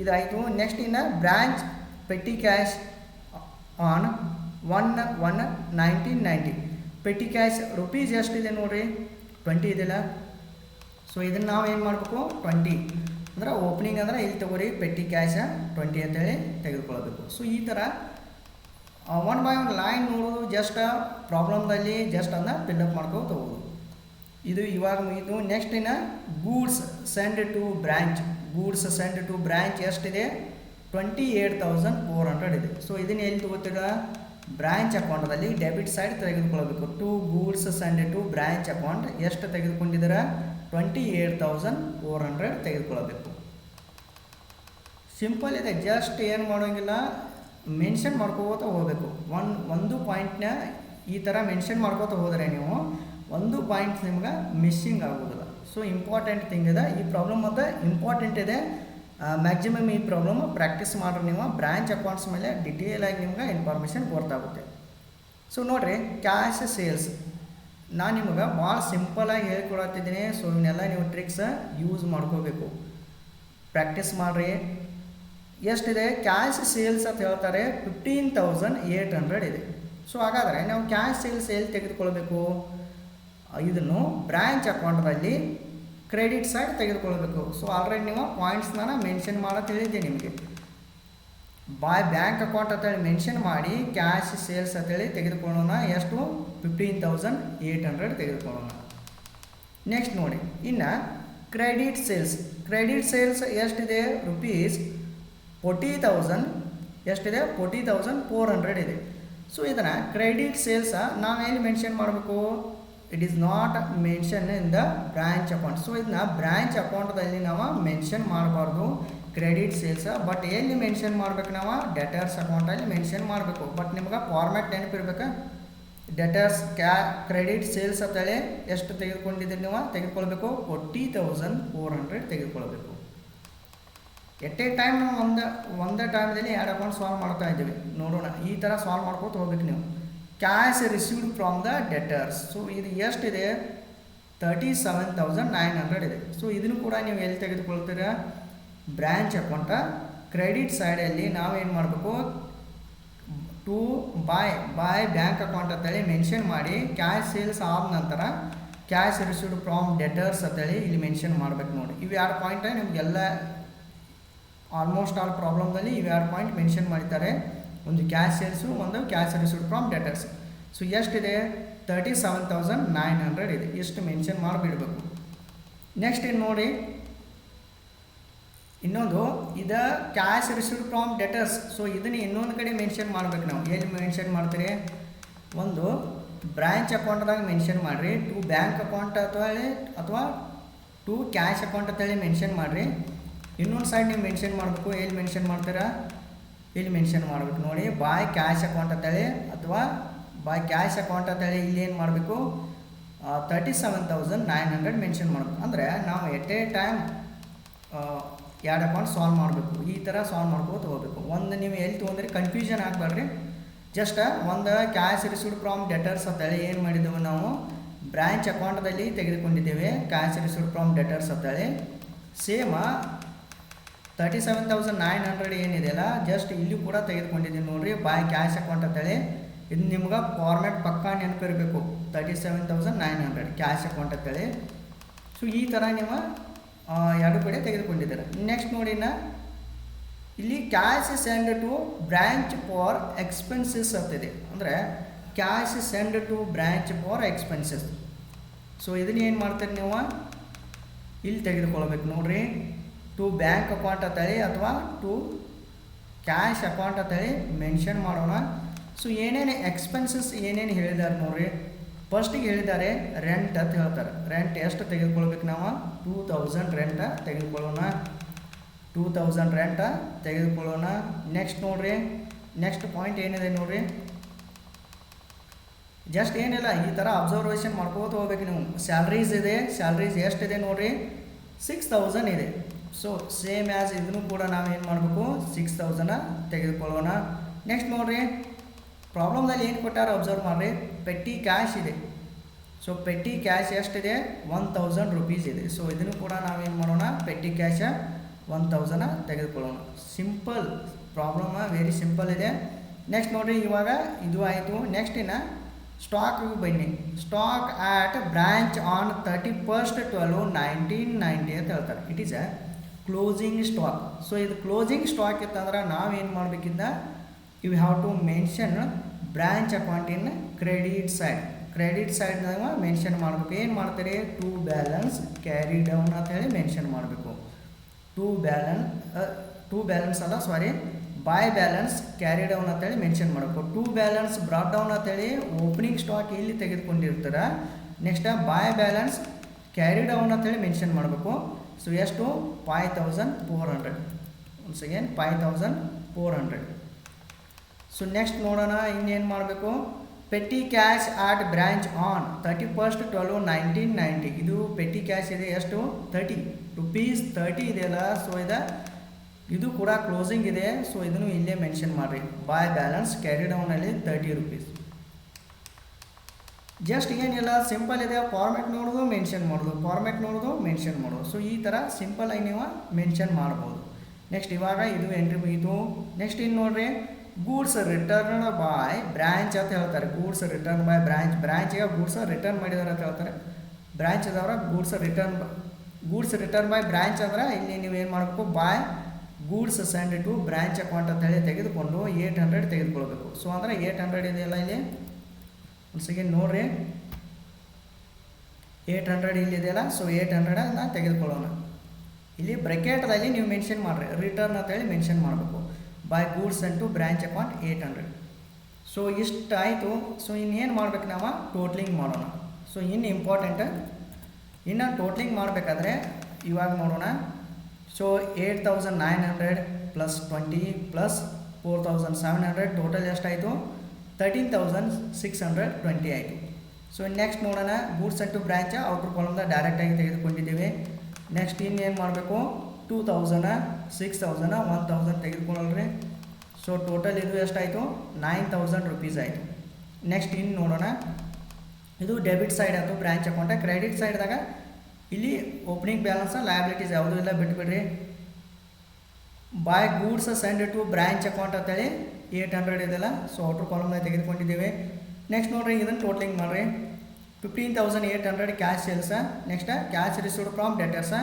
ಇದಾಯಿತು. ನೆಕ್ಸ್ಟ್ ಇನ್ನು branch petty cash on 1/1/1990. Petty cash rupees ಎಷ್ಟಿದೆ ನೋಡಿರಿ, 20 ಇದೆಯಲ್ಲ. ಸೊ ಇದನ್ನು ನಾವು ಏನು ಮಾಡಬೇಕು, 20 ಅಂದ್ರೆ ಓಪನಿಂಗ್ ಅಂದ್ರೆ ಇಲ್ಲಿ ತಗೋರಿ ಪೆಟ್ಟಿ ಕ್ಯಾಶ 20 ಅಂತೇಳಿ ತೆಗೆದುಕೊಳ್ಬೇಕು. ಸೊ ಈ ಥರ 1 by 1 ಲೈನ್ ನೋಡೋದು, ಜಸ್ಟ್ ಪ್ರಾಬ್ಲಮ್ದಲ್ಲಿ ಜಸ್ಟ್ ಅದನ್ನ ಫಿಲ್ಅಪ್ ಮಾಡ್ಕೊಂಡು ತಗೋದು. ಇದು ಇವಾಗ ಮುಗಿತು. ನೆಕ್ಸ್ಟ್ ಇನ್ನು goods send to branch. Goods send to branch ಎಷ್ಟಿದೆ, 28,400 ಇದೆ. ಸೊ ಇದನ್ನು ಎಲ್ಲಿ ತಗೋತೀರಾ, ಬ್ರ್ಯಾಂಚ್ ಅಕೌಂಟದಲ್ಲಿ ಡೆಬಿಟ್ ಸೈಡ್ ತೆಗೆದುಕೊಳ್ಬೇಕು. To goods send to branch account ಎಷ್ಟು ತೆಗೆದುಕೊಂಡಿದ್ದೀರಾ, 28,400 ತೆಗೆದುಕೊಳ್ಬೇಕು. ಸಿಂಪಲ್ ಇದೆ, ಜಸ್ಟ್ ಏನು ಮಾಡೋಂಗಿಲ್ಲ, ಮೆನ್ಷನ್ ಮಾಡ್ಕೋತ ಹೋಗಬೇಕು. ಒಂದು ಪಾಯಿಂಟ್ನ ಈ ಥರ ಮೆನ್ಷನ್ ಮಾಡ್ಕೋತ ಹೋದರೆ ನೀವು ಒಂದು ಪಾಯಿಂಟ್ ನಿಮ್ಗೆ ಮಿಸ್ಸಿಂಗ್ ಆಗೋದಿಲ್ಲ. ಸೊ ಇಂಪಾರ್ಟೆಂಟ್ ಥಿಂಗ್ ಇದೆ ಈ ಪ್ರಾಬ್ಲಮ್, ಮತ್ತು ಇಂಪಾರ್ಟೆಂಟ್ ಇದೆ. ಮ್ಯಾಕ್ಸಿಮಮ್ ಈ ಪ್ರಾಬ್ಲಮ್ ಪ್ರಾಕ್ಟೀಸ್ ಮಾಡ್ರಿ ನೀವು. ಬ್ರ್ಯಾಂಚ್ ಅಕೌಂಟ್ಸ್ ಮೇಲೆ ಡಿಟೇಲ್ ಆಗಿ ನಿಮ್ಗೆ ಇನ್ಫಾರ್ಮೇಷನ್ ಗೊತ್ತಾಗುತ್ತೆ. ಸೊ ನೋಡಿರಿ, ಕ್ಯಾಶ್ ಸೇಲ್ಸ್ ನಾನು ನಿಮಗೆ ಭಾಳ ಸಿಂಪಲಾಗಿ ಹೇಳ್ಕೊಡತ್ತಿದ್ದೀನಿ. ಸೊ ಇವನ್ನೆಲ್ಲ ನೀವು ಟ್ರಿಕ್ಸ್ ಯೂಸ್ ಮಾಡ್ಕೋಬೇಕು, ಪ್ರಾಕ್ಟೀಸ್ ಮಾಡಿರಿ. ಎಷ್ಟಿದೆ, ಕ್ಯಾಶ್ ಸೇಲ್ಸ್ ಅಂತ ಹೇಳ್ತಾರೆ 15,800 ಇದೆ. ಸೊ ಹಾಗಾದರೆ ನಾವು ಕ್ಯಾಶ್ ಸೇಲ್ಸ್ ಎಲ್ಲಿ ತೆಗೆದುಕೊಳ್ಬೇಕು, ಇದನ್ನು ಬ್ರ್ಯಾಂಚ್ ಅಕೌಂಟಲ್ಲಿ ಕ್ರೆಡಿಟ್ ಸೈಡ್ ತೆಗೆದುಕೊಳ್ಬೇಕು. ಸೊ ಆಲ್ರೆಡಿ ನೀವು ಪಾಯಿಂಟ್ಸ್ನ ಮೆನ್ಷನ್ ಮಾಡೋದು ಹೇಳಿದ್ದೆ ನಿಮಗೆ. ಬಾಯ್ ಬ್ಯಾಂಕ್ ಅಕೌಂಟ್ ಅಂತೇಳಿ ಮೆನ್ಷನ್ ಮಾಡಿ ಕ್ಯಾಶ್ ಸೇಲ್ಸ್ ಅಂತೇಳಿ ತೆಗೆದುಕೊಳ್ಳೋಣ. ಎಷ್ಟು, 15,800 ತೆಗೆದುಕೊಳ್ಳೋಣ. ನೆಕ್ಸ್ಟ್ ನೋಡಿ, ಇನ್ನು ಕ್ರೆಡಿಟ್ ಸೇಲ್ಸ್. ಕ್ರೆಡಿಟ್ ಸೇಲ್ಸ್ ಎಷ್ಟಿದೆ, ರುಪೀಸ್ 40,000 ಎಷ್ಟಿದೆ, 40,400 ಇದೆ. ಸೊ ಇದನ್ನು ಕ್ರೆಡಿಟ್ ಸೇಲ್ಸ ನಾವೇನು ಮೆನ್ಷನ್ ಮಾಡಬೇಕು, it is not mention in the branch account. So ಇದನ್ನ ಬ್ರ್ಯಾಂಚ್ ಅಕೌಂಟದಲ್ಲಿ ನಾವು ಮೆನ್ಷನ್ ಮಾಡಬಾರ್ದು ಕ್ರೆಡಿಟ್ ಸೇಲ್ಸ. ಬಟ್ ಎಲ್ಲಿ ಮೆನ್ಷನ್ ಮಾಡ್ಬೇಕು, ನಾವು ಡೆಟರ್ಸ್ ಅಕೌಂಟಲ್ಲಿ ಮೆನ್ಷನ್ ಮಾಡಬೇಕು. ಬಟ್ ನಿಮ್ಗೆ ಫಾರ್ಮ್ಯಾಟ್ ನೆನಪಿರ್ಬೇಕು, ಡೆಟರ್ಸ್ ಕ್ರೆಡಿಟ್ ಸೇಲ್ಸ್ ಅಂತೇಳಿ ಎಷ್ಟು ತೆಗೆದುಕೊಂಡಿದ್ದೀರಿ ನೀವು ತೆಗೆದುಕೊಳ್ಬೇಕು, 40,400 ತೆಗೆದುಕೊಳ್ಬೇಕು. ಎಟ್ ಎ ಟೈಮ್ ನಾವು ಒಂದೇ ಟೈಮ್ದಲ್ಲಿ 2 ಅಕೌಂಟ್ ಸಾಲ್ವ್ ಮಾಡ್ತಾ ಇದ್ದೀವಿ. ನೋಡೋಣ, ಈ ಥರ ಸಾಲ್ವ್ ಮಾಡ್ಕೋತ ಹೋಗ್ಬೇಕು ನೀವು. Cash received from the debtors. So ಇದು ಎಷ್ಟಿದೆ, 37,900 ಇದೆ. ಸೊ ಇದನ್ನು ಕೂಡ ನೀವು ಎಲ್ಲಿ ತೆಗೆದುಕೊಳ್ತೀರಾ, ಬ್ರ್ಯಾಂಚ್ ಅಕೌಂಟ ಕ್ರೆಡಿಟ್ ಸೈಡಲ್ಲಿ ನಾವೇನು ಮಾಡಬೇಕು, ಟು ಬಾಯ್ ಬ್ಯಾಂಕ್ ಅಕೌಂಟ್ ಅಂತೇಳಿ ಮೆನ್ಷನ್ ಮಾಡಿ ಕ್ಯಾಶ್ ಸೇಲ್ಸ್ ಆದ ನಂತರ ಕ್ಯಾಶ್ ರಿಸೀವ್ಡ್ ಫ್ರಮ್ ಡೆಟರ್ಸ್ ಅಂತೇಳಿ ಇಲ್ಲಿ ಮೆನ್ಷನ್ ಮಾಡ್ಬೇಕು. ನೋಡಿ, ಇವು 2 ಪಾಯಿಂಟ್ ನಿಮಗೆಲ್ಲ ಆಲ್ಮೋಸ್ಟ್ ಆಲ್ ಪ್ರಾಬ್ಲಮ್ದಲ್ಲಿ ಇವು 2 ಪಾಯಿಂಟ್ ಮೆನ್ಷನ್ ಮಾಡಿದ್ದಾರೆ. ಒಂದು ಕ್ಯಾಶ್ ಸೇಲ್ಸು, ಒಂದು cash received from debtors. So ಎಷ್ಟಿದೆ, 37,900 ಇದೆ. ಎಷ್ಟು ಮೆನ್ಷನ್ ಮಾಡಿಬಿಡ್ಬೇಕು. ನೆಕ್ಸ್ಟ್ ಏನು ನೋಡಿ, ಇನ್ನೊಂದು ಇದು cash received from debtors. So ಇದನ್ನು ಇನ್ನೊಂದು ಕಡೆ ಮೆನ್ಷನ್ ಮಾಡ್ಬೇಕು. ನಾವು ಎಲ್ಲಿ ಮೆನ್ಷನ್ ಮಾಡ್ತೀರಿ, ಒಂದು ಬ್ರ್ಯಾಂಚ್ ಅಕೌಂಟ್ದಾಗ ಮೆನ್ಷನ್ ಮಾಡಿರಿ, ಟು ಬ್ಯಾಂಕ್ ಅಕೌಂಟ್ ಅಥವಾ ಟು ಕ್ಯಾಶ್ ಅಕೌಂಟ್ ಅಂತೇಳಿ ಮೆನ್ಷನ್ ಮಾಡಿರಿ. ಇನ್ನೊಂದು ಸೈಡ್ ನೀವು ಮೆನ್ಷನ್ ಮಾಡಬೇಕು, ಎಲ್ಲಿ ಮೆನ್ಷನ್ ಮಾಡ್ತೀರಾ, ಇಲ್ಲಿ ಮೆನ್ಷನ್ ಮಾಡಬೇಕು. ನೋಡಿ, ಬಾಯ್ ಕ್ಯಾಶ್ ಅಕೌಂಟ್ ಅಂತೇಳಿ ಅಥವಾ ಬಾಯ್ ಕ್ಯಾಶ್ ಅಕೌಂಟ್ ಅಂತೇಳಿ ಇಲ್ಲಿ ಏನು ಮಾಡಬೇಕು, 37,900 ಮೆನ್ಷನ್ ಮಾಡಬೇಕು. ಅಂದರೆ ನಾವು ಎಟ್ ಎ ಟೈಮ್ 2 ಅಕೌಂಟ್ ಸಾಲ್ವ್ ಮಾಡಬೇಕು. ಈ ಥರ ಸಾಲ್ವ್ ಮಾಡ್ಕೋತ ಹೋಗ್ಬೇಕು. ಒಂದು ನೀವು ಎಲ್ಲಿ ತೊಗೊಂಡ್ರಿ ಕನ್ಫ್ಯೂಷನ್ ಆಗಬೇಡ್ರಿ. ಜಸ್ಟ್ ಒಂದು ಕ್ಯಾಶ್ ರಿಸೀವ್ಡ್ ಫ್ರಮ್ ಡೆಟರ್ಸ್ ಅಂತೇಳಿ ಏನು ಮಾಡಿದ್ದೇವೆ, ನಾವು ಬ್ರ್ಯಾಂಚ್ ಅಕೌಂಟದಲ್ಲಿ ತೆಗೆದುಕೊಂಡಿದ್ದೇವೆ ಕ್ಯಾಶ್ ರಿಸೀವ್ಡ್ ಫ್ರಮ್ ಡೆಟರ್ಸ್ ಅಂತೇಳಿ. ಸೇಮ್ 37,900 ಏನಿದೆಯಲ್ಲ, ಜಸ್ಟ್ ಇಲ್ಲಿ ಕೂಡ ತೆಗೆದುಕೊಂಡಿದ್ದೀನಿ ನೋಡಿರಿ, ಬಾಯ್ ಕ್ಯಾಶ್ ಅಕೌಂಟ್ ಅಂತೇಳಿ. ಇದು ನಿಮ್ಗೆ ಫಾರ್ಮ್ಯಾಟ್ ಪಕ್ಕಾ ನೆನಪಿರಬೇಕು, 37,900 ಕ್ಯಾಶ್ ಅಕೌಂಟ್ ಅಂತೇಳಿ. ಸೊ ಈ ಥರ ನೀವು 2 ಕಡೆ ತೆಗೆದುಕೊಂಡಿದ್ದೀರ. ನೆಕ್ಸ್ಟ್ ನೋಡಿ, ಇಲ್ಲಿ cash send to branch for expenses ಅಂತಿದೆ. ಅಂದರೆ cash send to branch for expenses. So ಇದನ್ನ ಏನು ಮಾಡ್ತೀರಿ ನೀವು, ಇಲ್ಲಿ ತೆಗೆದುಕೊಳ್ಬೇಕು ನೋಡಿರಿ, ಟು ಬ್ಯಾಂಕ್ ಅಕೌಂಟ್ ಅಂತೇಳಿ ಅಥವಾ ಟು ಕ್ಯಾಶ್ ಅಕೌಂಟ್ ಅಂತೇಳಿ ಮೆನ್ಷನ್ ಮಾಡೋಣ. ಸೊ ಏನೇನು ಎಕ್ಸ್ಪೆನ್ಸಸ್ ಏನೇನು ಹೇಳಿದ್ದಾರೆ ನೋಡಿರಿ. ಫಸ್ಟಿಗೆ ಹೇಳಿದ್ದಾರೆ ರೆಂಟ್ ಅಂತ ಹೇಳ್ತಾರೆ. ರೆಂಟ್ ಎಷ್ಟು ತೆಗೆದುಕೊಳ್ಬೇಕು, ನಾವು 2,000 ರೆಂಟ ತೆಗೆದುಕೊಳ್ಳೋಣ. 2,000 ರೆಂಟ ತೆಗೆದುಕೊಳ್ಳೋಣ. ನೆಕ್ಸ್ಟ್ ನೋಡಿರಿ, ನೆಕ್ಸ್ಟ್ ಪಾಯಿಂಟ್ ಏನಿದೆ ನೋಡಿರಿ, ಜಸ್ಟ್ ಏನಿಲ್ಲ, ಈ ಥರ ಅಬ್ಸರ್ವೇಷನ್ ಮಾಡ್ಕೋತ ಹೋಗ್ಬೇಕು ನೀವು. ಸ್ಯಾಲ್ರೀಸ್ ಇದೆ, ಸ್ಯಾಲ್ರೀಸ್ ಎಷ್ಟಿದೆ ನೋಡಿರಿ, 6,000 ಇದೆ. ಸೊ ಸೇಮ್ ಆ್ಯಸ್ ಇದನ್ನು ಕೂಡ ನಾವು ಏನು ಮಾಡಬೇಕು, 6,000 ತೆಗೆದುಕೊಳ್ಳೋಣ. ನೆಕ್ಸ್ಟ್ ನೋಡಿರಿ, ಪ್ರಾಬ್ಲಮ್ದಲ್ಲಿ ಏನು ಕೊಟ್ಟಾರ ಅಬ್ಸರ್ವ್ ಮಾಡಿರಿ, ಪೆಟ್ಟಿ ಕ್ಯಾಶ್ ಇದೆ. ಸೊ ಪೆಟ್ಟಿ ಕ್ಯಾಶ್ ಎಷ್ಟಿದೆ 1000 ರೂಪೀಸ್ ಇದೆ. ಸೊ ಇದನ್ನು ಕೂಡ ನಾವೇನು ಮಾಡೋಣ, ಪೆಟ್ಟಿ ಕ್ಯಾಶ 1000 ತೆಗೆದುಕೊಳ್ಳೋಣ. ಸಿಂಪಲ್ ಪ್ರಾಬ್ಲಮ್, ವೆರಿ ಸಿಂಪಲ್ ಇದೆ. ನೆಕ್ಸ್ಟ್ ನೋಡಿರಿ, ಇವಾಗ ಇದು ಆಯಿತು. ನೆಕ್ಸ್ಟ್ ಇನ್ನು ಸ್ಟಾಕ್ಗೆ ಬನ್ನಿ. ಸ್ಟಾಕ್ ಆಟ್ ಬ್ರಾಂಚ್ ಆನ್ 31/12/1990 ಅಂತ ಹೇಳ್ತಾರೆ. It is a closing stock. So ಇದು ಕ್ಲೋಸಿಂಗ್ ಸ್ಟಾಕ್ ಇತ್ತಂದ್ರೆ ನಾವೇನು ಮಾಡಬೇಕಿದ್ದ, you have to mention branch account in credit side. Credit ಸೈಡ್ನಾಗ ಮೆನ್ಷನ್ ಮಾಡಬೇಕು. ಏನು ಮಾಡ್ತಾರೆ, ಟು ಬ್ಯಾಲೆನ್ಸ್ ಕ್ಯಾರಿ ಡೌನ್ ಅಂತ ಹೇಳಿ ಮೆನ್ಷನ್ ಮಾಡಬೇಕು. ಟು ಬ್ಯಾಲೆನ್ಸ್ ಅಲ್ಲ, sorry, by balance carry down ಅಂತೇಳಿ ಮೆನ್ಷನ್ ಮಾಡಬೇಕು. ಟು ಬ್ಯಾಲೆನ್ಸ್ ಬ್ರಾಟ್ ಡೌನ್ ಅಂತೇಳಿ ಓಪನಿಂಗ್ ಸ್ಟಾಕ್ ಇಲ್ಲಿ ತೆಗೆದುಕೊಂಡಿರ್ತಾರೆ. Next by balance carry down ಅಂತೇಳಿ ಮೆನ್ಷನ್ ಮಾಡಬೇಕು. ಸೊ ಎಷ್ಟು, 5400. Once again 5400. ಸೊ ನೆಕ್ಸ್ಟ್ ನೋಡೋಣ ಇನ್ನೇನು ಮಾಡಬೇಕು. Petty cash at branch on 31/12/1990. ಇದು ಪೆಟ್ಟಿ ಕ್ಯಾಶ್ ಇದೆ, ಎಷ್ಟು, 30 ರೂಪೀಸ್ 30 ಇದೆಯಲ್ಲ. ಸೊ ಇದು ಕೂಡ ಕ್ಲೋಸಿಂಗ್ ಇದೆ. ಸೊ ಇದನ್ನು ಇಲ್ಲೇ ಮೆನ್ಷನ್ ಮಾಡಿರಿ. ಬೈ ಬ್ಯಾಲೆನ್ಸ್ ಕ್ಯಾರಿ ಡೌನಲ್ಲಿ 30 ರೂಪೀಸ್. ಜಸ್ಟ್ ಏನಿಲ್ಲ, ಸಿಂಪಲ್ ಇದೆ. ಫಾರ್ಮೆಟ್ ನೋಡೋದು ಮೆನ್ಷನ್ ಮಾಡೋದು, ಫಾರ್ಮೆಟ್ ನೋಡೋದು ಮೆನ್ಷನ್ ಮಾಡೋದು. ಸೊ ಈ ಥರ ಸಿಂಪಲಾಗಿ ನೀವು ಮೆನ್ಷನ್ ಮಾಡ್ಬೋದು. ನೆಕ್ಸ್ಟ್ ಇವಾಗ ಇದು ಎಂಟ್ರಿ ಮುಗಿತು. ನೆಕ್ಸ್ಟ್ ಇನ್ನು ನೋಡ್ರಿ, ಗೂಡ್ಸ್ ರಿಟರ್ನ್ ಬೈ ಬ್ರಾಂಚ್ ಅಂತ ಹೇಳ್ತಾರೆ. ಗೂಡ್ಸ್ ರಿಟರ್ನ್ ಬೈ ಬ್ರಾಂಚ್ಗೆ ಗೂಡ್ಸ್ ರಿಟರ್ನ್ ಮಾಡಿದಾರೆ ಅಂತ ಹೇಳ್ತಾರೆ. ಬ್ರಾಂಚ್ ಅದವರ ಗೂಡ್ಸ್ ರಿಟರ್ನ್ ಬೈ ಬ್ರಾಂಚ್ ಅಂದ್ರೆ ಇಲ್ಲಿ ನೀವು ಏನು ಮಾಡಬೇಕು, by goods send to branch account ಅಂತ ಹೇಳಿ ತೆಗೆದುಕೊಂಡು 800 ತೆಗೆದುಕೊಳ್ಬೇಕು. ಸೊ ಅಂದರೆ 800 ಇದೆಯಲ್ಲ ಇಲ್ಲಿ, ಒಂದು ಸೆಕೆಂಡ್ ನೋಡ್ರಿ, 800 ಇಲ್ಲಿದೆಯಲ್ಲ. ಸೊ 800 ತೆಗೆದುಕೊಳ್ಳೋಣ. ಇಲ್ಲಿ ಬ್ರೆಕೆಟ್ದಲ್ಲಿ ನೀವು ಮೆನ್ಷನ್ ಮಾಡಿರಿ, ರಿಟರ್ನ್ ಅಂತೇಳಿ ಮೆನ್ಷನ್ ಮಾಡಬೇಕು. By goods send to branch account 800. So ಇಷ್ಟು ಆಯಿತು. ಸೊ ಇನ್ನೇನು ಮಾಡ್ಬೇಕು, ನಾವು ಟೋಟ್ಲಿಂಗ್ ಮಾಡೋಣ. ಸೊ ಇನ್ನು ಇಂಪಾರ್ಟೆಂಟ್, ಇನ್ನು ಟೋಟ್ಲಿಂಗ್ ಮಾಡಬೇಕಾದ್ರೆ ಇವಾಗ ನೋಡೋಣ. ಸೊ 8900 ಪ್ಲಸ್ 20 ಪ್ಲಸ್ 4700 ಟೋಟಲ್ ಎಷ್ಟಾಯಿತು, 13620 ಆಯಿತು. ಸೊ ನೆಕ್ಸ್ಟ್ ನೋಡೋಣ, ಗೂಡ್ಸ್ ಸೆಂಡ್ ಟು ಬ್ರಾಂಚ್ ಔಟ್ರ್ ಕಾಲಮ್ದ ಡೈರೆಕ್ಟಾಗಿ ತೆಗೆದುಕೊಂಡಿದ್ದೇವೆ. ನೆಕ್ಸ್ಟ್ ಇನ್ನೇನು ಮಾಡಬೇಕು, 2000 6000 1000 ತೆಗೆದುಕೊಳ್ಳಲ್ರಿ. ಸೊ ಟೋಟಲ್ ಇದು ಎಷ್ಟಾಯಿತು, 9000 ರೂಪೀಸ್ ಆಯಿತು. ನೆಕ್ಸ್ಟ್ ಇನ್ನು ನೋಡೋಣ, ಇದು ಡೆಬಿಟ್ ಸೈಡ್ ಆಯಿತು ಬ್ರಾಂಚ್ ಅಕೌಂಟ. ಕ್ರೆಡಿಟ್ ಸೈಡ್ದಾಗ ಇಲ್ಲಿ ಓಪನಿಂಗ್ ಬ್ಯಾಲೆನ್ಸ್ ಲಯಬಿಲಿಟೀಸ್ ಯಾವುದೂ ಇಲ್ಲ, ಬಿಟ್ಬಿಡ್ರಿ. By goods send to branch account ಅಂತೇಳಿ 800 ಇದೆಲ್ಲ. ಸೊ ಔಟ್ರ್ ಕಾಲಮ್ದಾಗ ತೆಗೆದುಕೊಂಡಿದ್ದೇವೆ. ನೆಕ್ಸ್ಟ್ ನೋಡ್ರಿ, ಇದನ್ನು ಟೋಟ್ಲಿಂಗ್ ಮಾಡಿರಿ. 15800 cash ಸೇಲ್ಸ. Next cash received from ಡೆಟರ್ಸ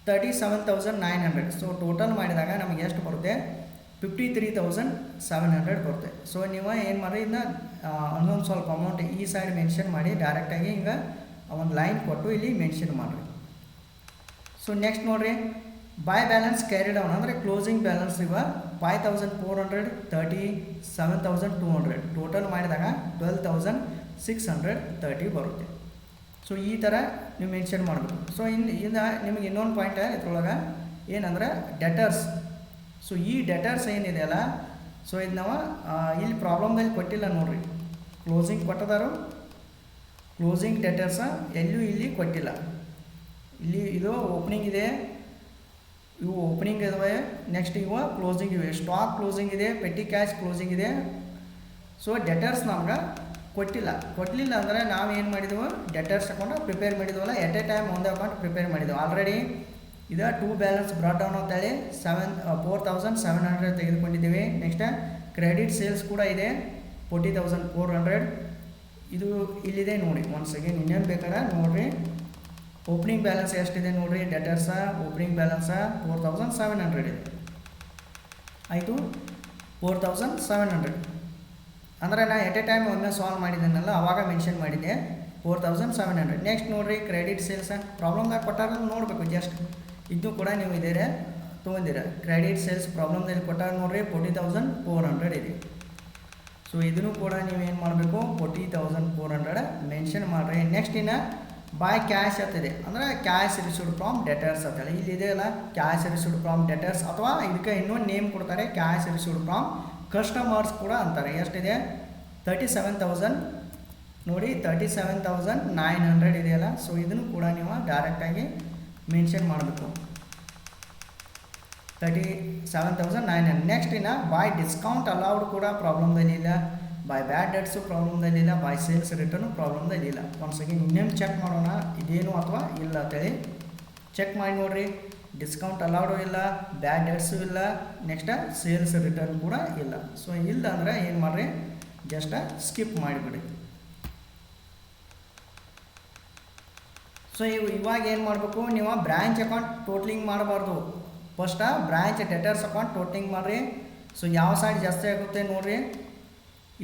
37900. So total ಮಾಡಿದಾಗ ನಮಗೆ ಎಷ್ಟು ಬರುತ್ತೆ, 53700 ಬರುತ್ತೆ. ಸೊ ನೀವು ಏನು ಮಾಡಿ, ಇದನ್ನ ಇನ್ನೊಂದು ಸ್ವಲ್ಪ ಅಮೌಂಟ್ ಈ ಸೈಡ್ ಮೆನ್ಷನ್ ಮಾಡಿ ಡೈರೆಕ್ಟಾಗಿ ಹಿಂಗೆ ಒಂದು ಲೈನ್ ಕೊಟ್ಟು ಇಲ್ಲಿ ಮೆನ್ಷನ್ ಮಾಡಿರಿ. ಸೊ ನೆಕ್ಸ್ಟ್ ನೋಡಿರಿ, ಬೈ ಬ್ಯಾಲೆನ್ಸ್ ಕ್ಯಾರಿ ಡೌನ್ ಅಂದರೆ ಕ್ಲೋಸಿಂಗ್ ಬ್ಯಾಲೆನ್ಸ್ ಇವ 5400 37200. ಟೋಟಲ್ ಮಾಡಿದಾಗ 12630 ಬರುತ್ತೆ. ಸೊ ಈ ಥರ ನೀವು ಮೆನ್ಷನ್ ಮಾಡಬೇಕು. ಸೊ ಇನ್ನು ನಿಮಗೆ ಇನ್ನೊಂದು ಪಾಯಿಂಟ್ ಇದ್ರೊಳಗೆ ಏನಂದ್ರೆ ಡೆಟರ್ಸ್. ಸೊ ಈ ಡೆಟರ್ಸ್ ಏನಿದೆಯಲ್ಲ, ಸೊ ಇದು ನಾವು ಇಲ್ಲಿ ಪ್ರಾಬ್ಲಮ್ದಲ್ಲಿ ಕೊಟ್ಟಿಲ್ಲ ನೋಡಿರಿ. ಕ್ಲೋಸಿಂಗ್ ಕೊಟ್ಟದಾರು, ಕ್ಲೋಸಿಂಗ್ ಡೆಟರ್ಸ ಎಲ್ಲೂ ಇಲ್ಲಿ ಕೊಟ್ಟಿಲ್ಲ. ಇಲ್ಲಿ ಇದು ಓಪನಿಂಗ್ ಇದೆ, ಇವು ಓಪನಿಂಗ್ ಇದಾವೆ. ನೆಕ್ಸ್ಟ್ ಇವು ಕ್ಲೋಸಿಂಗ್ ಇವೆ. ಸ್ಟಾಕ್ ಕ್ಲೋಸಿಂಗ್ ಇದೆ, ಪೆಟ್ಟಿ ಕ್ಯಾಶ್ ಕ್ಲೋಸಿಂಗ್ ಇದೆ. ಸೊ ಡೆಟರ್ಸ್ ನಮ್ಗೆ ಕೊಟ್ಟಲಿಲ್ಲ ಅಂದರೆ ನಾವು ಏನು ಮಾಡಿದೆವು, ಡೆಟರ್ಸ್ ಅಕೌಂಟ್ ಪ್ರಿಪೇರ್ ಮಾಡಿದ್ವಲ್ಲ, ಎಟ್ ಎ ಟೈಮ್ ಒಂದು ಅಕೌಂಟ್ ಪ್ರಿಪೇರ್ ಮಾಡಿದೆವು. ಆಲ್ರೆಡಿ ಇದು ಟು ಬ್ಯಾಲೆನ್ಸ್ ಬ್ರಾಟ್ ಡೌನ್ ಅಂತೇಳಿ 4700 ತೆಗೆದುಕೊಂಡಿದ್ದೀವಿ. ನೆಕ್ಸ್ಟ್ ಕ್ರೆಡಿಟ್ ಸೇಲ್ಸ್ ಕೂಡ ಇದೆ 40400. ಇದು ಇಲ್ಲಿದೆ ನೋಡಿ. ಒನ್ಸ್ ಅಗೇನ್ ಇನ್ನೇನು ಬೇಕಾದ್ರೆ ನೋಡಿರಿ, ಓಪನಿಂಗ್ ಬ್ಯಾಲೆನ್ಸ್ ಎಷ್ಟಿದೆ ನೋಡಿರಿ. ಡೆಟರ್ಸ ಓಪನಿಂಗ್ ಬ್ಯಾಲೆನ್ಸ 4700 ಇದೆ. ಆಯಿತು, 4700 ಅಂದರೆ ನಾನು ಎಟ್ ಎ ಟೈಮ್ ಒಮ್ಮೆ ಸಾಲ್ವ್ ಮಾಡಿದ್ದೇನಲ್ಲ, ಆವಾಗ ಮೆನ್ಷನ್ ಮಾಡಿದ್ದೆ 4700. ನೆಕ್ಸ್ಟ್ ನೋಡಿರಿ, ಕ್ರೆಡಿಟ್ ಸೇಲ್ಸ್ ಪ್ರಾಬ್ಲಮ್ದಾಗ ಕೊಟ್ಟಾರ ನೋಡಬೇಕು. ಜಸ್ಟ್ ಇದು ಕೂಡ ನೀವು ಇದೇ ತೊಗೊಂಡಿರ. ಕ್ರೆಡಿಟ್ ಸೇಲ್ಸ್ ಪ್ರಾಬ್ಲಮ್ದಲ್ಲಿ ಕೊಟ್ಟಾರ ನೋಡಿರಿ 40400 ಇದೆ. ಸೊ ಇದನ್ನು ಕೂಡ ನೀವೇನು ಮಾಡಬೇಕು, 40400 ಮೆನ್ಷನ್ ಮಾಡಿರಿ. ನೆಕ್ಸ್ಟ್ ಇನ್ನು ಬೈ ಕ್ಯಾಶ್ ಆಗ್ತದೆ ಅಂದರೆ ಕ್ಯಾಶ್ ರಿಸೀವ್ಡ್ ಫ್ರಾಮ್ ಡೆಟರ್ಸ್ ಅಂತೇಳಿ ಇಲ್ಲಿ ಇದೆಯಲ್ಲ, ಕ್ಯಾಶ್ ರಿಸೀವ್ಡ್ ಫ್ರಾಮ್ ಡೆಟರ್ಸ್, ಅಥವಾ ಇದಕ್ಕೆ ಇನ್ನೊಂದು ನೇಮ್ ಕೊಡ್ತಾರೆ, ಕ್ಯಾಶ್ ರಿಸೀವ್ಡ್ ಫ್ರಾಮ್ ಕಸ್ಟಮರ್ಸ್ ಕೂಡ ಅಂತಾರೆ. ಎಷ್ಟಿದೆ, 37000 ನೋಡಿ, 37900 ಇದೆಯಲ್ಲ. ಸೊ ಇದನ್ನು ಕೂಡ ನೀವು ಡೈರೆಕ್ಟಾಗಿ ಮೆನ್ಷನ್ ಮಾಡಬೇಕು, 37900. ನೆಕ್ಸ್ಟ್ ಇನ್ನು ಬೈ ಡಿಸ್ಕೌಂಟ್ ಅಲೌಡ್ ಕೂಡ ಪ್ರಾಬ್ಲಮ್ದಲ್ಲಿ ಇಲ್ಲ. ಬೈ ಬ್ಯಾಡ್ ಡೆಟ್ಸು ಪ್ರಾಬ್ಲಮ್ದಲ್ಲಿಲ್ಲ, ಬೈ ಸೇಲ್ಸ್ ರಿಟರ್ನು ಪ್ರಾಬ್ಲಮ್ದಲ್ಲಿಲ್ಲ. ಒನ್ಸ್ ಅಗೇನ್ ಇನ್ನೇನು ಚೆಕ್ ಮಾಡೋಣ ಇದೇನು ಅಥವಾ ಇಲ್ಲ ಅಂತೇಳಿ. ಚೆಕ್ ಮಾಡಿ ನೋಡಿರಿ, ಡಿಸ್ಕೌಂಟ್ ಅಲೌಡು ಇಲ್ಲ, ಬ್ಯಾಡ್ ಡೆಟ್ಸು ಇಲ್ಲ, ನೆಕ್ಸ್ಟ್ ಸೇಲ್ಸ್ ರಿಟರ್ನ್ ಕೂಡ ಇಲ್ಲ. ಸೊ ಇಲ್ಲ ಅಂದರೆ ಏನು ಮಾಡಿರಿ, ಜಸ್ಟ್ ಸ್ಕಿಪ್ ಮಾಡಿಬಿಡಿ. ಸೊ ಇವಾಗ ಏನು ಮಾಡಬೇಕು, ನೀವು ಬ್ರ್ಯಾಂಚ್ ಅಕೌಂಟ್ ಟೋಟ್ಲಿಂಗ್ ಮಾಡಬಾರ್ದು. First branch debtors account totalling ಮಾಡಿರಿ. ಸೊ ಯಾವ ಸೈಡ್ ಜಾಸ್ತಿ ಆಗುತ್ತೆ ನೋಡಿರಿ,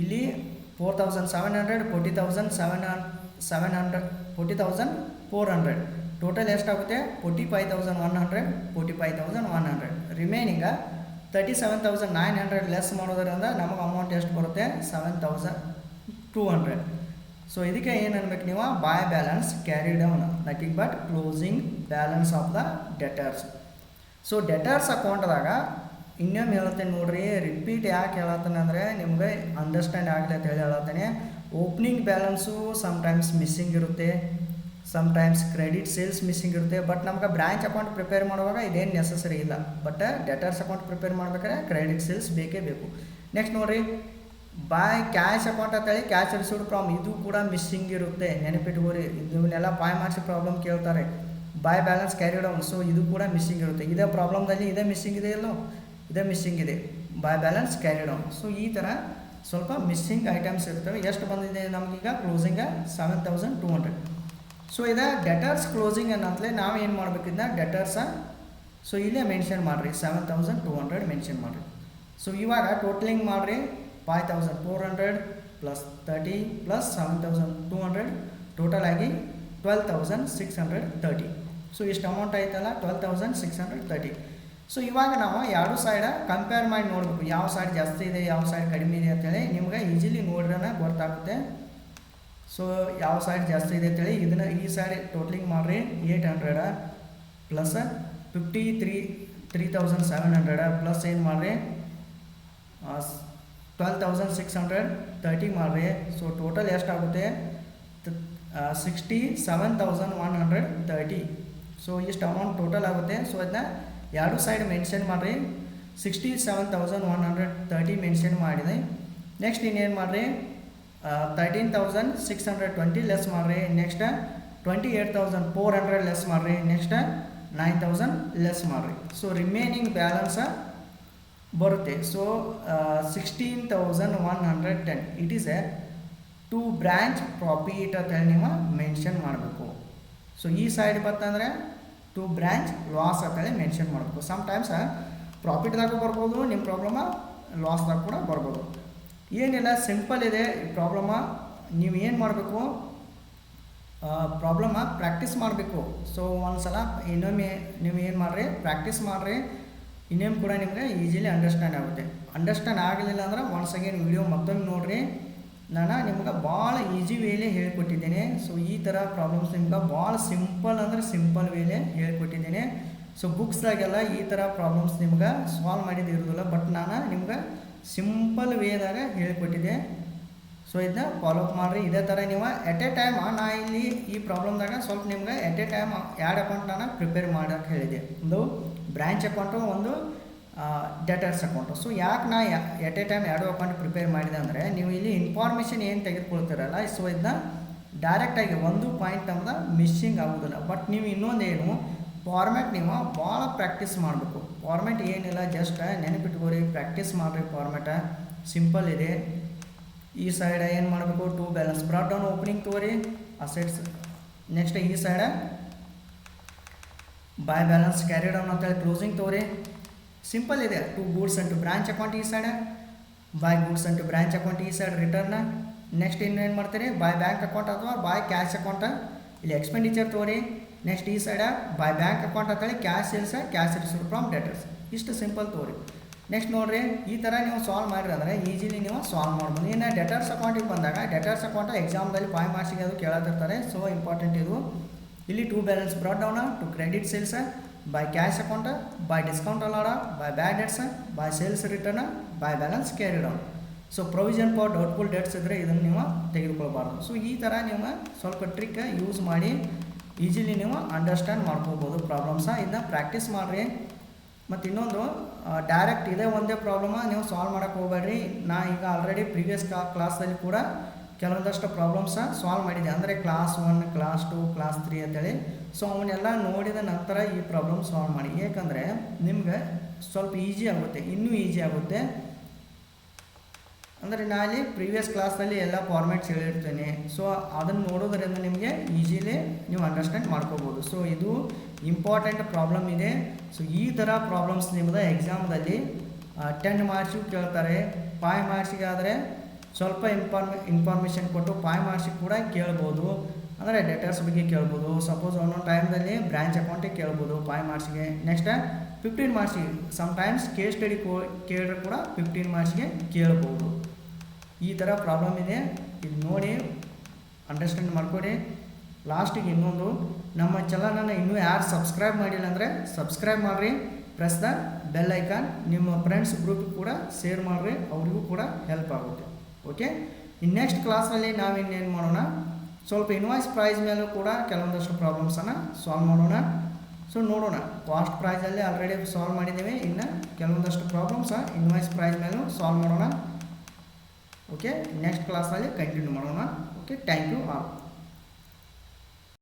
ಇಲ್ಲಿ 4700, 40,400 ಟೋಟಲ್ ಎಷ್ಟಾಗುತ್ತೆ, 45,100, 45,100. ರಿಮೈನಿಂಗ 37,900 ಲೆಸ್ ಮಾಡೋದ್ರಿಂದ ನಮಗೆ ಅಮೌಂಟ್ ಎಷ್ಟು ಬರುತ್ತೆ, 7,200. ಸೊ ಇದಕ್ಕೆ ಏನು ಅನ್ಬೇಕು ನೀವು, by balance carry down, nothing but closing balance of the debtors. So debtors ಅಕೌಂಟ್ದಾಗ ಇನ್ನೊಮ್ಮೆ ಹೇಳ್ತೇನೆ ನೋಡ್ರಿ, ರಿಪೀಟ್ ಯಾಕೆ ಹೇಳತ್ತೇನೆ ಅಂದರೆ ನಿಮಗೆ ಅಂಡರ್ಸ್ಟ್ಯಾಂಡ್ ಆಗಲಿ ಅಂತ ಹೇಳಿ ಹೇಳತ್ತೇನೆ. ಓಪನಿಂಗ್ ಬ್ಯಾಲೆನ್ಸು ಸಮ್ಟೈಮ್ಸ್ ಮಿಸ್ಸಿಂಗ್ ಇರುತ್ತೆ, ಸಮ್ಟೈಮ್ಸ್ ಕ್ರೆಡಿಟ್ ಸೇಲ್ಸ್ ಮಿಸ್ಸಿಂಗ್ ಇರುತ್ತೆ. ಬಟ್ ನಮ್ಗೆ ಬ್ರ್ಯಾಂಚ್ ಅಕೌಂಟ್ ಪ್ರಿಪೇರ್ ಮಾಡುವಾಗ ಇದೇನು ನೆಸಸರಿ ಇಲ್ಲ. ಬಟ್ ಡೆಟರ್ಸ್ ಅಕೌಂಟ್ ಪ್ರಿಪೇರ್ ಮಾಡ್ಬೇಕಾದ್ರೆ ಕ್ರೆಡಿಟ್ ಸೇಲ್ಸ್ ಬೇಕೇ ಬೇಕು. ನೆಕ್ಸ್ಟ್ ನೋಡಿರಿ, ಬೈ ಕ್ಯಾಶ್ ಅಕೌಂಟ್ ಅಂತೇಳಿ ಕ್ಯಾಶ್ ರಿಸೀವ್ಡ್ ಫ್ರಾಮ್, ಇದು ಕೂಡ ಮಿಸ್ಸಿಂಗ್ ಇರುತ್ತೆ, ನೆನಪಿಟ್ಕೋರಿ. ಇದನ್ನೆಲ್ಲ ಪಾಯ್ ಮಾಡಿಸಿ ಪ್ರಾಬ್ಲಮ್ ಕೇಳ್ತಾರೆ. By balance carry down, so ಇದು ಕೂಡ ಮಿಸ್ಸಿಂಗ್ ಇರುತ್ತೆ. ಇದೇ ಪ್ರಾಬ್ಲಮ್ದಲ್ಲಿ ಇದೇ ಮಿಸ್ಸಿಂಗ್ ಇದೆ ಇಲ್ಲೋ, ಇದೇ ಮಿಸ್ಸಿಂಗ್ ಇದೆ, by balance carry down. So ಈ ಥರ ಸ್ವಲ್ಪ ಮಿಸ್ಸಿಂಗ್ ಐಟಮ್ಸ್ ಇರ್ತವೆ. ಎಷ್ಟು ಬಂದಿದೆ ನಮಗೀಗ ಕ್ಲೋಸಿಂಗ 7,200. ಸೊ ಇದು ಡೆಟರ್ಸ್ ಕ್ಲೋಸಿಂಗ್ ಅನ್ನಂತಲೇ ನಾವು ಏನು ಮಾಡಬೇಕಿದ್ದ ಡೆಟರ್ಸ, ಸೊ ಇಲ್ಲೇ ಮೆನ್ಷನ್ ಮಾಡಿರಿ, 7,200 ಮೆನ್ಷನ್ ಮಾಡಿರಿ. ಸೊ ಇವಾಗ ಟೋಟಲಿಂಗ್ ಮಾಡಿರಿ, 5,400 ಪ್ಲಸ್ 30 ಪ್ಲಸ್ 7,200 ಟೋಟಲ್ ಆಗಿ 12,630. ಸೊ ಇಷ್ಟು ಅಮೌಂಟ್ ಆಯ್ತಲ್ಲ, 12,630. ಸೊ ಇವಾಗ ನಾವು ಎರಡು ಸೈಡ ಕಂಪೇರ್ ಮಾಡಿ ನೋಡಬೇಕು, ಯಾವ ಸೈಡ್ ಜಾಸ್ತಿ ಇದೆ ಯಾವ ಸೈಡ್ ಕಡಿಮೆ ಇದೆ ಅಂತೇಳಿ. ನಿಮ್ಗೆ ಈಸಿಲಿ ನೋಡ್ರೆ ಗೊತ್ತಾಗುತ್ತೆ. ಸೊ ಯಾವ ಸೈಡ್ ಜಾಸ್ತಿ ಇದೆ ಅಂತೇಳಿ ಇದನ್ನು ಈ ಸೈಡ್ ಟೋಟ್ಲಿಂಗ್ ಮಾಡಿರಿ, 800 ಪ್ಲಸ್ 3,700 ಪ್ಲಸ್ ಏನು ಮಾಡಿರಿ 12,630 ಮಾಡಿರಿ. ಸೊ ಟೋಟಲ್ ಎಷ್ಟಾಗುತ್ತೆ, 67,130. ಸೊ ಇಷ್ಟು ಅಮೌಂಟ್ ಟೋಟಲ್ ಆಗುತ್ತೆ. ಸೊ ಅದನ್ನ ಎರಡು ಸೈಡ್ ಮೆನ್ಷನ್ ಮಾಡಿರಿ, 67,130 ಮೆನ್ಷನ್ ಮಾಡಿದೆ. ನೆಕ್ಸ್ಟ್ ಇನ್ನೇನು ಮಾಡಿರಿ, 13,620 ಲೆಸ್ ಮಾಡಿರಿ. ನೆಕ್ಸ್ಟ್ 28,400 ಲೆಸ್ ಮಾಡಿರಿ. ನೆಕ್ಸ್ಟ್ 9,000 ಲೆಸ್ ಮಾಡಿರಿ. ಸೊ ರಿಮೈನಿಂಗ್ ಬ್ಯಾಲೆನ್ಸ ಬರುತ್ತೆ. So 16,110 it is a to branch profit ಅಂತೇಳಿ ನೀವು ಮೆನ್ಷನ್ ಮಾಡಬೇಕು. ಸೊ ಈ ಸೈಡ್ ಬರ್ತಂದರೆ ಟು ಬ್ರ್ಯಾಂಚ್ ಲಾಸ್ ಅಂತೇಳಿ ಮೆನ್ಷನ್ ಮಾಡಬೇಕು. ಸಮ್ಟೈಮ್ಸ್ ಪ್ರಾಫಿಟ್ದಾಗ ಬರ್ಬೋದು ನಿಮ್ಮ ಪ್ರಾಬ್ಲಮ, ಲಾಸ್ದಾಗ ಕೂಡ ಬರ್ಬೋದು. ಏನಿಲ್ಲ, ಸಿಂಪಲ್ ಇದೆ ಈ ಪ್ರಾಬ್ಲಮ. ನೀವು ಏನು ಮಾಡಬೇಕು, ಪ್ರಾಬ್ಲಮ ಪ್ರಾಕ್ಟೀಸ್ ಮಾಡಬೇಕು. ಸೊ ಒಂದು ಸಲ ಇನ್ನೊಮ್ಮೆ ನೀವು ಏನು ಮಾಡಿರಿ, ಪ್ರಾಕ್ಟೀಸ್ ಮಾಡಿರಿ, ಇನ್ನೇನು ಕೂಡ ನಿಮಗೆ ಈಸಿಲಿ ಅಂಡರ್ಸ್ಟ್ಯಾಂಡ್ ಆಗುತ್ತೆ. ಅಂಡರ್ಸ್ಟ್ಯಾಂಡ್ ಆಗಲಿಲ್ಲ ಅಂದ್ರೆ ಒನ್ಸ್ ಅಗೇನ್ ವಿಡಿಯೋ ಮತ್ತೊಮ್ಮೆ ನೋಡಿರಿ. ನಾನು ನಿಮ್ಗೆ ಭಾಳ ಈಸಿ ವೇಲೆ ಹೇಳ್ಕೊಟ್ಟಿದ್ದೇನೆ. ಸೊ ಈ ಥರ ಪ್ರಾಬ್ಲಮ್ಸ್ ನಿಮ್ಗೆ ಭಾಳ ಸಿಂಪಲ್ ಅಂದರೆ ಸಿಂಪಲ್ ವೇಲೆ ಹೇಳ್ಕೊಟ್ಟಿದ್ದೇನೆ. ಸೊ ಬುಕ್ಸ್ದಾಗೆಲ್ಲ ಈ ಥರ ಪ್ರಾಬ್ಲಮ್ಸ್ ನಿಮ್ಗೆ ಸಾಲ್ವ್ ಮಾಡಿದ್ದು ಇರೋದಿಲ್ಲ, ಬಟ್ ನಾನು ನಿಮ್ಗೆ ಸಿಂಪಲ್ ವೇದಾಗ ಹೇಳ್ಕೊಟ್ಟಿದ್ದೆ. ಸೊ ಇದನ್ನ ಫಾಲೋಅಪ್ ಮಾಡಿರಿ. ಇದೇ ಥರ ನೀವು ಎಟ್ ಎ ಟೈಮ್, ನಾ ಇಲ್ಲಿ ಈ ಪ್ರಾಬ್ಲಮ್ದಾಗ ಸ್ವಲ್ಪ ನಿಮ್ಗೆ ಎಟ್ ಎ ಟೈಮ್ ಎರಡು ಅಕೌಂಟ್ ನಾನು ಪ್ರಿಪೇರ್ ಮಾಡೋಕ್ಕೆ ಹೇಳಿದೆ. ಒಂದು ಬ್ರ್ಯಾಂಚ್ ಅಕೌಂಟು, ಒಂದು ಡೆಟರ್ಸ್ ಅಕೌಂಟು. ಸೊ ಯಾಕೆ ನಾ ಎಟ್ ಎ ಟೈಮ್ ಎರಡು ಅಕೌಂಟ್ ಪ್ರಿಪೇರ್ ಮಾಡಿದೆ ಅಂದರೆ, ನೀವು ಇಲ್ಲಿ ಇನ್ಫಾರ್ಮೇಷನ್ ಏನು ತೆಗೆದುಕೊಳ್ತೀರಲ್ಲ, ಸೊ ಇದನ್ನ ಡೈರೆಕ್ಟಾಗಿ ಒಂದು ಪಾಯಿಂಟ್ ನಮ್ದು ಮಿಸ್ಸಿಂಗ್ ಆಗೋದಿಲ್ಲ. ಬಟ್ ನೀವು ಇನ್ನೊಂದೇನು ಫಾರ್ಮ್ಯಾಟ್ ನೀವು ಭಾಳ ಪ್ರಾಕ್ಟೀಸ್ ಮಾಡಬೇಕು. ಫಾರ್ಮ್ಯಾಟ್ ಏನಿಲ್ಲ, ಜಸ್ಟ್ ನೆನಪಿಟ್ಕೋರಿ, ಪ್ರಾಕ್ಟೀಸ್ ಮಾಡಿರಿ. ಫಾರ್ಮ್ಯಾಟ ಸಿಂಪಲ್ ಇದೆ. ಈ ಸೈಡ್ ಏನು ಮಾಡಬೇಕು, to balance brought down opening ತಗೋರಿ ಅಸೆಟ್ಸ್. ನೆಕ್ಸ್ಟ್ ಈ side by balance carry down ಅಂತೇಳಿ ಕ್ಲೋಸಿಂಗ್ ತಗೋರಿ. ಸಿಂಪಲ್ ಇದೆ. To goods and to branch account ಈ side, by goods and to branch account ಈ ಸೈಡ್ ರಿಟರ್ನ. ನೆಕ್ಸ್ಟ್ ಇನ್ನೇನು ಮಾಡ್ತೀರಿ, ಬೈ ಬ್ಯಾಂಕ್ ಅಕೌಂಟ್ ಅಥವಾ ಬೈ ಕ್ಯಾಶ್ ಅಕೌಂಟ, ಇಲ್ಲಿ ಎಕ್ಸ್ಪೆಂಡಿಚರ್ ತಗೋರಿ. ನೆಕ್ಸ್ಟ್ ಈ ಸೈಡ ಬೈ ಬ್ಯಾಂಕ್ ಅಕೌಂಟ್ ಅಂತೇಳಿ cash sales, cash received from debtors. ಇಷ್ಟು ಸಿಂಪಲ್ ತಗೋರಿ. ನೆಕ್ಸ್ಟ್ ನೋಡಿರಿ, ಈ ಥರ ನೀವು ಸಾಲ್ವ್ ಮಾಡಿರಿ ಅಂದರೆ ಈಸಿಲಿ ನೀವು ಸಾಲ್ವ್ ಮಾಡ್ಬೋದು. ಇನ್ನು ಡೆಟರ್ಸ್ ಅಕೌಂಟಿಗೆ ಬಂದಾಗ, ಡೆಟರ್ಸ್ ಅಕೌಂಟ ಎಕ್ಸಾಮ್ದಲ್ಲಿ 5 ಮಾರ್ಕ್ಸಿಗೆ ಅದು ಕೇಳತ್ತಿರ್ತಾರೆ. ಸೊ ಇಂಪಾರ್ಟೆಂಟ್ ಇದು. ಇಲ್ಲಿ to balance brought down, to credit sales, by cash account, by discount allowed, by bad debts, by sales return, by balance carry down. So provision for doubtful debts ಇದ್ದರೆ ಇದನ್ನು ನೀವು ತೆಗೆದುಕೊಳ್ಬಾರ್ದು. So ಈ ಥರ ನೀವು ಸ್ವಲ್ಪ ಟ್ರಿಕ್ ಯೂಸ್ ಮಾಡಿ easily ನೀವು ಅಂಡರ್ಸ್ಟ್ಯಾಂಡ್ ಮಾಡ್ಕೋಬೋದು ಪ್ರಾಬ್ಲಮ್ಸ. ಇದನ್ನ ಪ್ರಾಕ್ಟೀಸ್ ಮಾಡಿರಿ. ಮತ್ತು ಇನ್ನೊಂದು ಡೈರೆಕ್ಟ್ ಇದೇ ಒಂದೇ ಪ್ರಾಬ್ಲಮ ನೀವು ಸಾಲ್ವ್ ಮಾಡೋಕ್ಕೆ ಹೋಗಬೇಡ್ರಿ. ನಾ ಈಗ ಆಲ್ರೆಡಿ ಪ್ರೀವಿಯಸ್ ಕ್ಲಾಸಲ್ಲಿ ಕೂಡ ಕೆಲವೊಂದಷ್ಟು ಪ್ರಾಬ್ಲಮ್ಸ ಸಾಲ್ವ್ ಮಾಡಿದೆ, ಅಂದರೆ ಕ್ಲಾಸ್ 1, ಕ್ಲಾಸ್ 2, ಕ್ಲಾಸ್ 3 ಅಂತೇಳಿ. ಸೊ ಅವನ್ನೆಲ್ಲ ನೋಡಿದ ನಂತರ ಈ ಪ್ರಾಬ್ಲಮ್ ಸಾಲ್ವ್ ಮಾಡಿ, ಏಕೆಂದರೆ ನಿಮ್ಗೆ ಸ್ವಲ್ಪ ಈಸಿ ಆಗುತ್ತೆ, ಇನ್ನೂ ಈಸಿ ಆಗುತ್ತೆ. ಅಂದರೆ ನಾನಲ್ಲಿ ಪ್ರೀವಿಯಸ್ ಕ್ಲಾಸ್ನಲ್ಲಿ ಎಲ್ಲ ಫಾರ್ಮ್ಯಾಟ್ಸ್ ಹೇಳಿರ್ತೇನೆ. ಸೊ ಅದನ್ನು ನೋಡೋದರಿಂದ ನಿಮಗೆ ಈಸಿಲಿ ನೀವು ಅಂಡರ್ಸ್ಟ್ಯಾಂಡ್ ಮಾಡ್ಕೋಬೋದು. ಸೊ ಇದು ಇಂಪಾರ್ಟೆಂಟ್ ಪ್ರಾಬ್ಲಮ್ ಇದೆ. ಸೊ ಈ ಥರ ಪ್ರಾಬ್ಲಮ್ಸ್ ನಿಮ್ಮದು ಎಕ್ಸಾಮ್ದಲ್ಲಿ 10 ಮಾರ್ಕ್ಸಿಗೆ ಕೇಳ್ತಾರೆ. 5 ಮಾರ್ಕ್ಸಿಗೆ ಆದರೆ ಸ್ವಲ್ಪ ಇನ್ಫಾರ್ಮೇಷನ್ ಕೊಟ್ಟು 5 ಮಾರ್ಕ್ಸಿಗೆ ಕೂಡ ಕೇಳ್ಬೋದು. ಅಂದರೆ ಡೇಟರ್ಸ್ ಬಗ್ಗೆ ಕೇಳ್ಬೋದು. ಸಪೋಸ್ ಒಂದೊಂದು ಟೈಮ್ದಲ್ಲಿ ಬ್ರ್ಯಾಂಚ್ ಅಕೌಂಟಿಗೆ ಕೇಳ್ಬೋದು 5 ಮಾರ್ಕ್ಸಿಗೆ. ನೆಕ್ಸ್ಟ್ 15 ಮಾರ್ಕ್ಸಿಗೆ ಸಮ್ಟೈಮ್ಸ್ ಕೇಸ್ ಸ್ಟಡಿ ಕೇಳಿದ್ರೆ ಕೂಡ 15 ಮಾರ್ಕ್ಸ್ಗೆ ಕೇಳ್ಬೋದು. ಈ ಥರ ಪ್ರಾಬ್ಲಮ್ ಇದೆ. ಇದು ನೋಡಿ ಅಂಡರ್ಸ್ಟ್ಯಾಂಡ್ ಮಾಡ್ಕೊಡಿ. ಲಾಸ್ಟಿಗೆ ಇನ್ನೊಂದು, ನಮ್ಮ ಚಾನಲನ್ನು ಇನ್ನೂ ಯಾರು ಸಬ್ಸ್ಕ್ರೈಬ್ ಮಾಡಿಲ್ಲ ಅಂದರೆ ಸಬ್ಸ್ಕ್ರೈಬ್ ಮಾಡಿರಿ. Press the bell icon. ನಿಮ್ಮ ಫ್ರೆಂಡ್ಸ್ ಗ್ರೂಪಿಗೆ ಕೂಡ ಶೇರ್ ಮಾಡಿರಿ, ಅವರಿಗೂ ಕೂಡ ಹೆಲ್ಪ್ ಆಗುತ್ತೆ. ಓಕೆ, ಇನ್ನು ನೆಕ್ಸ್ಟ್ ಕ್ಲಾಸ್ನಲ್ಲಿ ನಾವಿನ್ನೇನು ಮಾಡೋಣ, ಸ್ವಲ್ಪ ಇನ್ವಾಯ್ಸ್ ಪ್ರೈಸ್ ಮೇಲೂ ಕೂಡ ಕೆಲವೊಂದಷ್ಟು ಪ್ರಾಬ್ಲಮ್ಸನ್ನು ಸಾಲ್ವ್ ಮಾಡೋಣ. ಸೊ ನೋಡೋಣ, ಕಾಸ್ಟ್ ಪ್ರೈಸಲ್ಲಿ ಆಲ್ರೆಡಿ ಸಾಲ್ವ್ ಮಾಡಿದ್ದೀವಿ, ಇನ್ನು ಕೆಲವೊಂದಷ್ಟು ಪ್ರಾಬ್ಲಮ್ಸ ಇನ್ವಾಯ್ಸ್ ಪ್ರೈಸ್ ಮೇಲೂ ಸಾಲ್ವ್ ಮಾಡೋಣ. ಓಕೆ, ನೆಕ್ಸ್ಟ್ ಕ್ಲಾಸಲ್ಲಿ ಕಂಟಿನ್ಯೂ ಮಾಡೋಣ. Okay, thank you all.